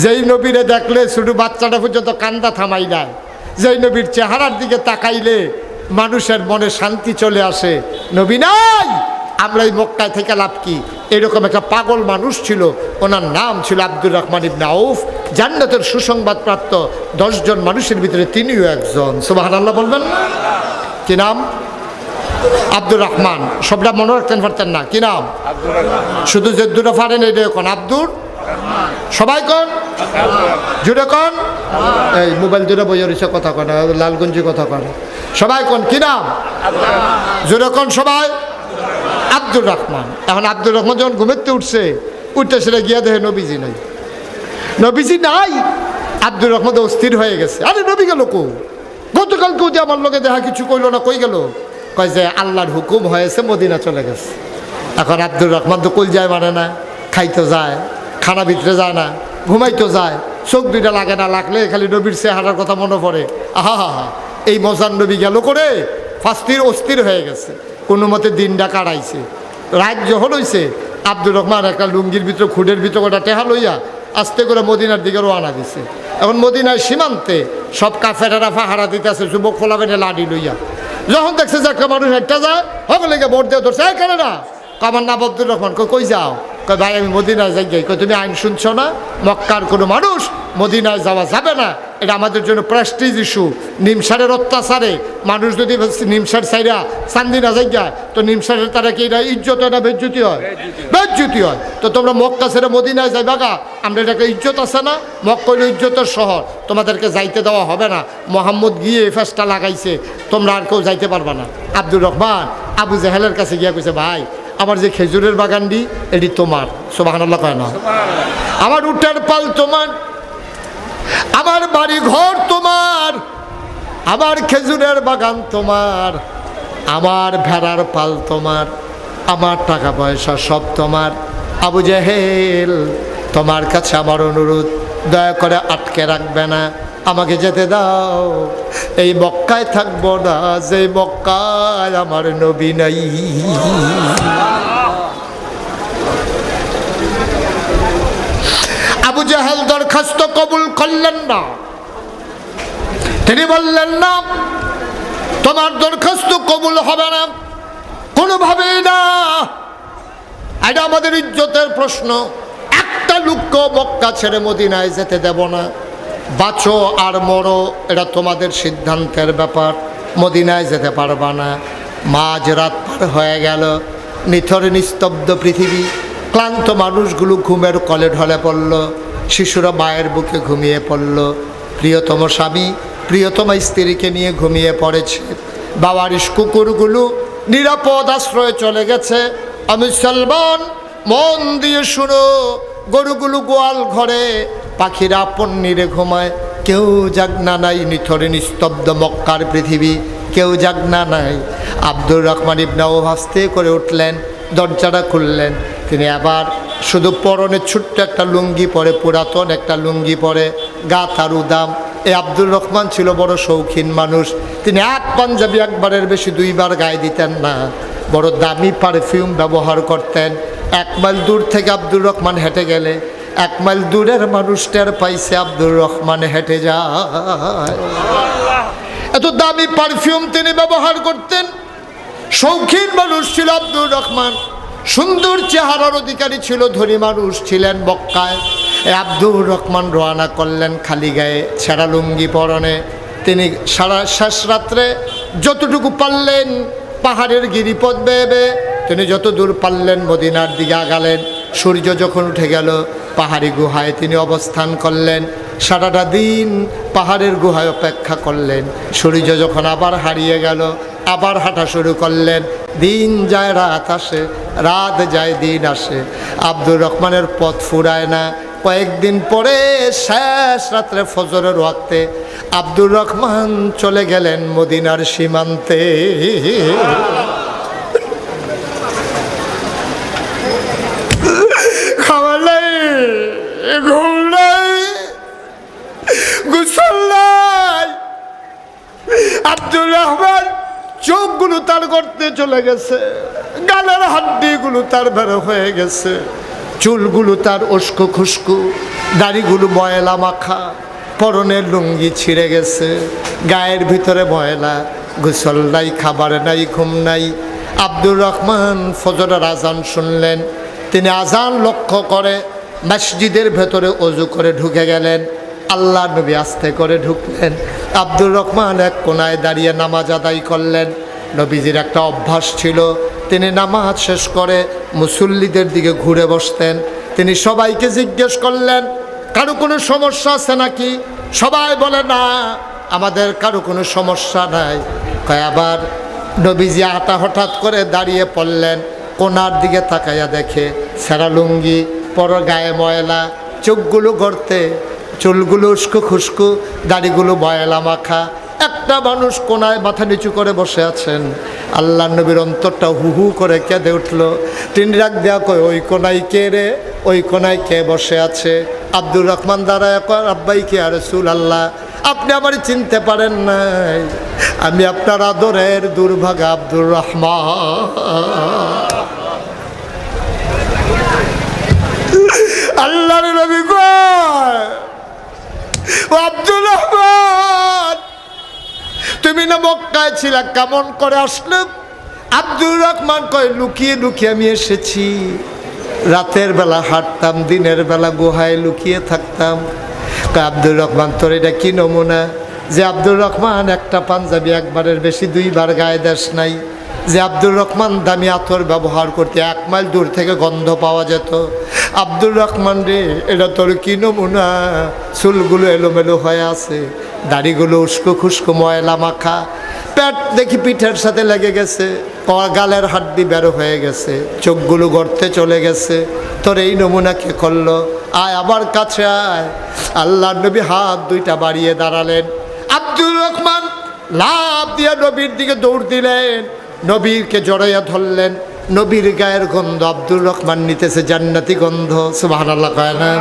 যেই নবীরে দেখলে শুধু বাচ্চাটা পর্যন্ত কান্দা থামাই নাই, যেই নবীর চেহারার দিকে তাকাইলে মানুষের মনে শান্তি চলে আসে, নবী নাই, আমরা এই মক্কায় থেকে লাভ কি? এরকম একটা পাগল মানুষ ছিল, ওনার নাম ছিল আব্দুর রহমান ইবনে আউফ। জান্নাতের সুসংবাদ প্রাপ্ত 10 জন মানুষের ভিতরে তিনিও একজন। সুবহানাল্লাহ বলবেন না? কি নাম? আব্দুর রহমান। সবটা মনে রাখতেন পারতেন না? কি নাম? শুধু যে দুটো পারেন এটা কোন আব্দুর, সবাই কোন জুড়ে কোন, এই মোবাইল জুড়ে বইয়ে রয়েছে কথা কন, লালগঞ্জি কথা কন, সবাই কোন কি নাম? জুড়ে কোন সবাই? আব্দুর রহমান। এখন আব্দুর রহমান যখন ঘুমেতে উঠছে সেটা গিয়া দেখে নবীজি নাই। নবীজি নাই, আব্দুর রহমান অস্থির হয়ে গেছে। আরে নবী গেল কো? গতকাল কেউ যে আমার লোকে দেখা কিছু কইল না, কই গেল? কয় যে আল্লাহর হুকুম হয়েছে মদিনা চলে গেছে। এখন আব্দুর রহমান তো কল যায় মানে না, খাইতে যায়, খানা ভিতরে যায় না, ঘুমাইতে যায়, চোখ দুইটা লাগে না, লাগলে খালি নবীর চেহারার কথা মনে পড়ে। আহা হা হা, এই মজার নবী গেল করে ফাস্তির অস্থির হয়ে গেছে, কোনো মতে দিনটা কাটাইছে। রাত যখন হয়েছে, আব্দুর রহমান একটা লুঙ্গির ভিতরে খুঁড়ের ভিতরে ওটা টেহা লইয়া আস্তে করে মদিনার দিকে রওনা দিছে। এখন মদিনার সীমান্তে সব কাফেরেরা পাহারা দিতেছে, যুবক ফোলাবেনে লাডি লইয়া। যখন দেখছে যে একটা মানুষ একটা যায়, সকলে গিয়ে ভোট দিয়ে ধরছে, কেন না আমার নাম আব্দুর রহমান। কই যাও? কই ভাই আমি মদিনায় যাই। কই তুমি আইন শুনছো না? মক্কার কোনো মানুষ মদিনায় যাওয়া যাবে না, এটা আমাদের জন্য প্রেস্টিজ ইস্যু। নিমসারের অত্যাচারে মানুষ যদি নিমসার সাইরা চান্দিনা যাই তো নিমসারের তারা কি এটা ইজ্জত হয় না বেজ্জুতি হয়? বেজ্জুতি হয়। তো তোমরা মক্কা ছেড়ে মদিনায় যাইবা গা, আমরা এটা একটা ইজ্জত আছে না? মক্কা হইল ইজ্জতের শহর, তোমাদেরকে যাইতে দেওয়া হবে না। মোহাম্মদ গিয়ে এই ফেসটা লাগাইছে, তোমরা আর কেউ যাইতে পারবা না। আব্দুর রহমান আবু জাহেলের কাছে গিয়া কইছে, ভাই আমার যে খেজুরের বাগানটি এটি তোমার। সুবহানাল্লাহ কয় না? আমার উটের পাল তোমার, আমার বাড়ি ঘর তোমার, আমার খেজুরের বাগান তোমার, আমার ভেড়ার পাল তোমার, আমার টাকা পয়সা সব তোমার। আবু জাহেল তোমার কাছে আমার অনুরোধ, দয়া করে আটকে রাখবে না, আমাকে যেতে দাও। এই মক্কায় থাকবো না যে মক্কায় আমার নবী নাই। আবু জাহেল দরখাস্ত কবুল করলেন না। তিনি বললেন, না, তোমার দরখাস্ত কবুল হবে না, কোনোভাবেই না। এটা আমাদের ইজ্জতের প্রশ্ন। একটা লোককে মক্কা ছেড়ে মদিনায় যেতে দেব না। বাঁচো আর মরো, এটা তোমাদের সিদ্ধান্তের ব্যাপার। মদিনায় যেতে পারবা না। মাঝ রাত পার হয়ে গেল, নিথর নিস্তব্ধ পৃথিবী, ক্লান্ত মানুষগুলো ঘুমের কলে ঢলে পড়ল, শিশুরা মায়ের বুকে ঘুমিয়ে পড়ল, প্রিয়তম স্বামী প্রিয়তম স্ত্রীকে নিয়ে ঘুমিয়ে পড়েছে, বাবারিশ কুকুরগুলো নিরাপদ আশ্রয়ে চলে গেছে। আমি মুসলমান মন দিয়ে শুনো, গরুগুলো গোয়াল ঘরে, পাখিরা আপন নিরে ঘুমায়, কেউ জাগনা নাই। নিথরে নিস্তব্ধ মক্কার পৃথিবী, কেউ জাগনা নাই। আব্দুর রহমান ইবনে আওফ আস্তে করে উঠলেন, দরজাটা খুললেন। তিনি আবার শুধু পরনে ছোট্ট একটা লুঙ্গি পরে, পুরাতন একটা লুঙ্গি পরে, গা তার উদাম। এই আব্দুর রহমান ছিল বড় শৌখিন মানুষ। তিনি এক পাঞ্জাবি একবারের বেশি দুইবার গায়ে দিতেন না, বড় দামি পারফিউম ব্যবহার করতেন। 1 মাইল দূর থেকে আব্দুর রহমান হেঁটে গেলে 1 মাইল দূরের মানুষটার পাইছে আব্দুর রহমান হেঁটে যায়। এত দামি পারফিউম তিনি ব্যবহার করতেন। শৌখিন মানুষ ছিল আব্দুর রহমান, সুন্দর চেহারার অধিকারী ছিল, ধনী মানুষ ছিলেন মক্কায়। আব্দুর রহমান রওনা করলেন খালি গায়ে, ছেঁড়া লুঙ্গি পরনে। তিনি সারা শেষ রাত্রে যতটুকু পারলেন পাহাড়ের গিরিপথ বেয়ে তিনি যত দূর পারলেন মদিনার দিকে আগালেন। সূর্য যখন উঠে গেল, পাহাড়ি গুহায় তিনি অবস্থান করলেন। সারাটা দিন পাহাড়ের গুহায় অপেক্ষা করলেন। সূর্য যখন আবার হারিয়ে গেল, আবার হাঁটা শুরু করলেন। দিন যায় রাত আসে, রাত যায় দিন আসে, আব্দুর রহমানের পথ ফুরায় না। কয়েকদিন পরে শেষ রাত্রে ফজরের ওয়াক্তে আব্দুর রহমান চলে গেলেন মদিনার সীমান্তে। খাওয়া নাই, ঘুম নাই, গোসল নাই। আব্দুর রহমান চোখগুলো তার করতে চলে গেছে, গালের হাড্ডিগুলো তার বের হয়ে গেছে, চুলগুলো তার উস্কো খুস্কু, দাড়িগুলো ময়লা মাখা, পরনের লুঙ্গি ছিঁড়ে গেছে, গায়ের ভিতরে ময়লা, গোসল নাই, খাবার নাই, ঘুম নাই। আব্দুর রহমান ফজরের আজান শুনলেন। তিনি আজান লক্ষ্য করে মসজিদের ভেতরে অজু করে ঢুকে গেলেন। আল্লাহ নবী আস্তে করে ঢুকলেন। আব্দুর রহমান এক কোনায় দাঁড়িয়ে নামাজ আদায় করলেন। নবীজির একটা অভ্যাস ছিল, তিনি নামাজ শেষ করে মুসল্লিদের দিকে ঘুরে বসতেন। তিনি সবাইকে জিজ্ঞেস করলেন, কারো কোনো সমস্যা আছে নাকি? সবাই বলে, না, আমাদের কারো কোনো সমস্যা নাই। আবার নবীজি হঠাৎ করে দাঁড়িয়ে পড়লেন, কোনার দিকে তাকাইয়া দেখে ছেঁড়া লুঙ্গি, পর গায়ে ময়লা, চোখগুলো গড়তে, চুলগুলো উস্কো খুস্কো, দাড়িগুলো ময়লা মাখা, এক একটা মানুষ কোনায় মাথা নিচু করে বসে আছেন। আল্লাহ নবীর অন্তরটা হু হু করে কেঁদে উঠল। তিনি ডাক দেয়া কয়, ওই কোনায় কে রে? ওই কোনায় কে বসে আছে? আব্দুর রহমান দাঁড়ায় কয়, আব্বাই কে? আর রাসূলুল্লাহ, আপনি আমার চিনতে পারেন নাই, আমি আপনার আদরের দুর্ভাগা আব্দুর রহমান। আল্লাহর নবী কয়, ও আব্দুর রহমান, তুমি না মক্কায় ছিলা, কেমন করে আসলে? আব্দুর রহমান কয়, লুকিয়ে লুকিয়ে আমি এসেছি। রাতের বেলা হাঁটতাম, দিনের বেলা গুহায় লুকিয়ে থাকতাম। কয়, আব্দুর রহমান, তোর এটা কি নমুনা যে আব্দুর রহমান একটা পাঞ্জাবি একবারের বেশি দুইবার গায়ে দেশ নাই? যে আব্দুর রহমান দামি আতর ব্যবহার করতে 1 মাইল দূর থেকে গন্ধ পাওয়া যেত। আব্দুর রহমান রে, এটা তোর কি নমুনা? চুলগুলো এলোমেলো হয়ে আছে, দাড়িগুলো উস্কো খুস্কো ময়লা মাখা, পেট দেখি পিঠের সাথে লেগে গেছে, গালের হাড্ডি বেরো হয়ে গেছে, চোখগুলো গর্তে চলে গেছে। তোর এই নমুনা কে করলো? আয় আমার কাছে আয়। আল্লাহর নবী হাত দুইটা বাড়িয়ে দাঁড়ালেন। আব্দুর রহমান লাফ দিয়ে নবীর দিকে দৌড় দিলেন, নবীরকে জড়াইয়া ধরলেন। নবীর গায়ের গন্ধ আব্দুর রহমান নিতেছে, জান্নাতি গন্ধ। সুবহানাল্লাহ কয় না?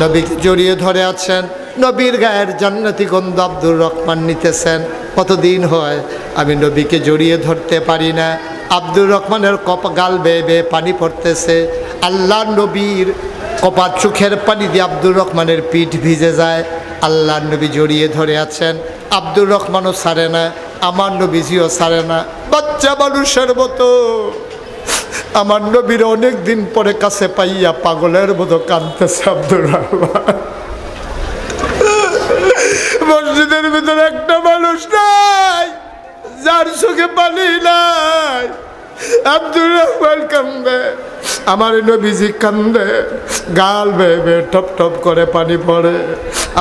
নবীকে জড়িয়ে ধরে আছেন, নবীর গায়ের জান্নাতি গন্ধ আব্দুর রহমান নিতেছেন। কতদিন হয় আমি নবীকে জড়িয়ে ধরতে পারি না। আব্দুর রহমানের গাল বেয়ে বেয়ে পানি পড়তেছে। আল্লাহ নবীর কপাল চোখের পানি দিয়ে আব্দুর রহমানের পিঠ ভিজে যায়। আল্লাহ নবী জড়িয়ে ধরে আছেন, আব্দুর রহমানও ছাড়ে না, আমার নবীজিও ছাড়ে না। বাচ্চা মানুষের মতো আমার নবীর অনেক দিন পরে কাছে পাইয়া পাগলের মতো কাঁদতেছে আব্দুর রহমান। মসজিদের ভিতরে একটা মানুষ নাই যার চোখে পানি নাই। আব্দুর রহমান কান্দে, আমার নবীজি কান্দে, গাল বেয়ে বেয়ে টপ টপ করে পানি পড়ে।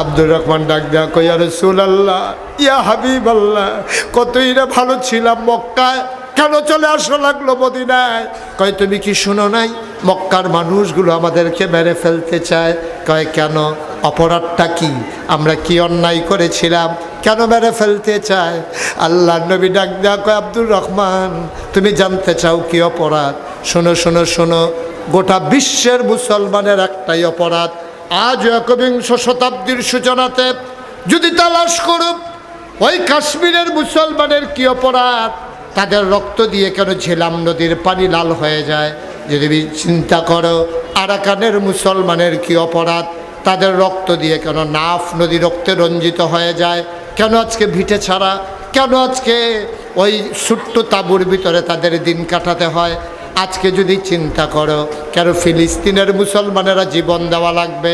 আব্দুর রহমান ডাক দেয়া কই, ইয়া রাসূলুল্লাহ, ইয়া হাবিবাল্লাহ, কতই না ভালো ছিলাম মক্কায়, কেন চলে আসা লাগলো মদিনায়? কয়, তুমি কি শুনো নাই মক্কার মানুষগুলো আমাদেরকে মেরে ফেলতে চায়? কয়, কেন? অপরাধটা কি? আমরা কি অন্যায় করেছিলাম? কেন মেরে ফেলতে চায়? আল্লাহ নবী ডাক দেয়া কয়, আব্দুর রহমান, তুমি জানতে চাও কি অপরাধ? শোনো শোনো শোনো, গোটা বিশ্বের মুসলমানের একটাই অপরাধ। আজ একবিংশ শতাব্দীর সূচনাতে যদি তালাশ করুক ওই কাশ্মীরের মুসলমানের কি অপরাধ, তাদের রক্ত দিয়ে কেন ঝেলাম নদীর পানি লাল হয়ে যায়? যদি চিন্তা করো আরাকানের মুসলমানের কি অপরাধ, তাদের রক্ত দিয়ে কেন নাফ নদী রক্তে রঞ্জিত হয়ে যায়? কেন আজকে ভিটে ছাড়া, কেন আজকে ওই ছোট্ট তাঁবুর ভিতরে তাদের দিন কাটাতে হয়? আজকে যদি চিন্তা করো কেন ফিলিস্তিনের মুসলমানেরা জীবন দেওয়া লাগবে?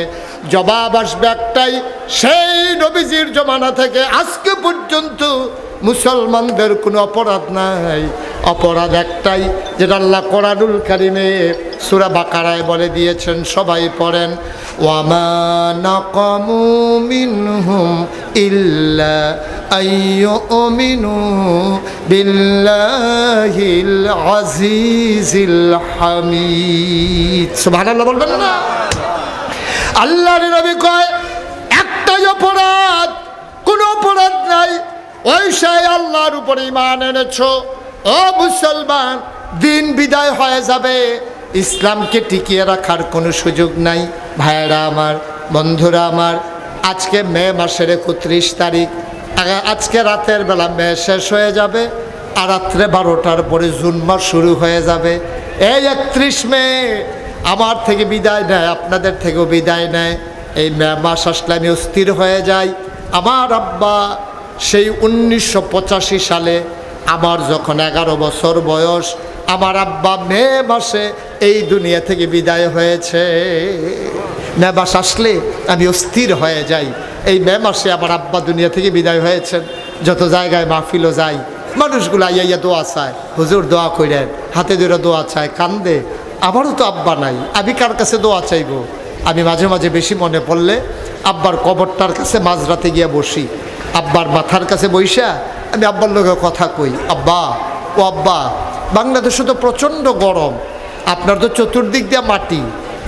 জবাব আসবে একটাই, সেই নবীজির জমানা থেকে আজকে পর্যন্ত মুসলমানদের কোনো অপরাধ নাই। অপরাধ একটাই, যেটা আল্লাহ কোরআনুল কারিমে সূরা বাকারায় বলে দিয়েছেন, সবাই পড়েন, ওয়ামা নাকামু মিনহুম ইল্লা আইয়ুমিনু বিল্লাহিল আজিজিল হামিদ। সুবহানাল্লাহ বলবেন না? আল্লাহর নবী কয়, একটাই অপরাধ, কোনো অপরাধ নাই। ওই সেই আল্লাহর উপর ঈমান এনেছো, ও মুসলমান, দিন বিদায় হয়ে যাবে, ইসলামকে টিকিয়ে রাখার কোনো সুযোগ নাই। ভাইয়েরা আমার, বন্ধুরা আমার, আজকে মে মাসের 31 তারিখ, আজকে রাতের বেলা মে শেষ হয়ে যাবে, আর রাত্রে 12টার পরে জুন মাস শুরু হয়ে যাবে। এই 31 মে আমার থেকে বিদায় নেয়, আপনাদের থেকেও বিদায় নেয়। এই মে মাস আসলে আমি অস্থির হয়ে যাই। আমার আব্বা সেই 1985 সালে আমার যখন 11 বছর বয়স, আমার আব্বা মে মাসে এই দুনিয়া থেকে বিদায় হয়েছে। মে মাস আসলে আমি অস্থির হয়ে যাই। এই মে মাসে আমার আব্বা দুনিয়া থেকে বিদায় হয়েছেন। যত জায়গায় মাহফিলও যাই, মানুষগুলো আইয়া দোয়া চায়, হুজুর দোয়া করেন, হাতে ধরে দোয়া চায়, কান্দে। আমারও তো আব্বা নাই, আমি কার কাছে দোয়া চাইব? আমি মাঝে মাঝে বেশি মনে পড়লে আব্বার কবরটার কাছে মাঝরাতে গিয়া বসি, আব্বার মাথার কাছে বইসা আমি আব্বার লোকে কথা কই, আব্বা, ও আব্বা, বাংলাদেশে তো প্রচণ্ড গরম, আপনার তো চতুর্দিক দিয়ে মাটি,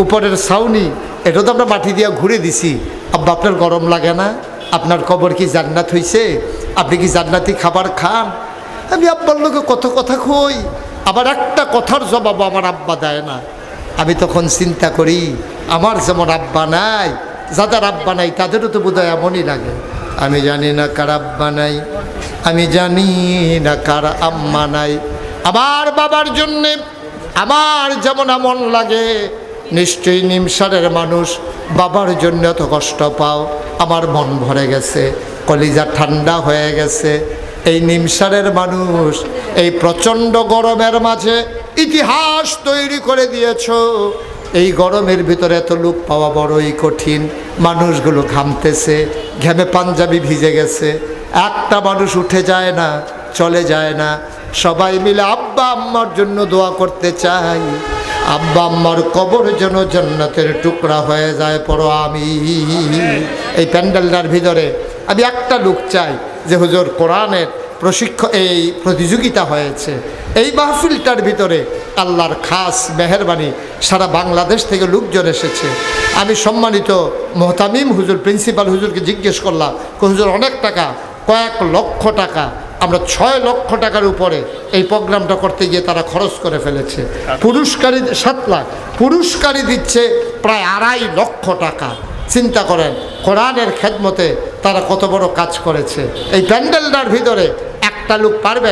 উপরের ছাউনি, এটা তো আমরা মাটি দিয়ে ঘুরে দিছি, আব্বা আপনার গরম লাগে না? আপনার কবর কি জান্নাত হইছে? আপনি কি জান্নাতি খাবার খান? আমি আব্বার লোকে কত কথা কই, আবার একটা কথার জবাব আমার আব্বা দেয় না। আমি তখন চিন্তা করি, আমার যেমন আব্বা নাই, যাদের আব্বা নাই তাদেরও তো বোধহয় এমনই লাগে। আমি জানি না কার আব্বা নাই, আমি জানি না কার আম্মা নাই। আমার বাবার জন্যে আমার যেমন এমন লাগে, নিশ্চয়ই নিমসারের মানুষ বাবার জন্য এত কষ্ট পাও। আমার মন ভরে গেছে, কলিজা ঠান্ডা হয়ে গেছে। এই নিমসারের মানুষ এই প্রচণ্ড গরমের মাঝে ইতিহাস তৈরি করে দিয়েছ। এই গরমের ভিতরে এত লোক পাওয়া বড়ই কঠিন। মানুষগুলো ঘামতেছে, ঘেমে পাঞ্জাবি ভিজে গেছে, একটা মানুষ উঠে যায় না, চলে যায় না। সবাই মিলে আব্বা আম্মার জন্য দোয়া করতে চাই, আব্বা আম্মার কবর যেন জান্নাতের টুকরা হয়ে যায়। পড়ো আমি এই প্যান্ডেলটার ভিতরে আমি একটা লোক চাই যে হুজুর কোরআনের এই প্রতিযোগিতা হয়েছে, এই মাহফিলটার ভিতরে আল্লাহর খাস মেহেরবানি সারা বাংলাদেশ থেকে লোকজন এসেছে। আমি সম্মানিত মোহতামিম হুজুর প্রিন্সিপাল হুজুরকে জিজ্ঞেস করলাম, হুজুর অনেক টাকা, কয়েক লক্ষ টাকা, আমরা 6 লক্ষ টাকার উপরে এই প্রোগ্রামটা করতে গিয়ে তারা খরচ করে ফেলেছে। পুরস্কারী 7 লাখ, পুরস্কারই দিচ্ছে প্রায় 2.5 লক্ষ টাকা। চিন্তা করেন কোরআনের খেদমতে তারা কত বড় কাজ করেছে। এই প্যান্ডেলটার ভিতরে একটা লোক পারবে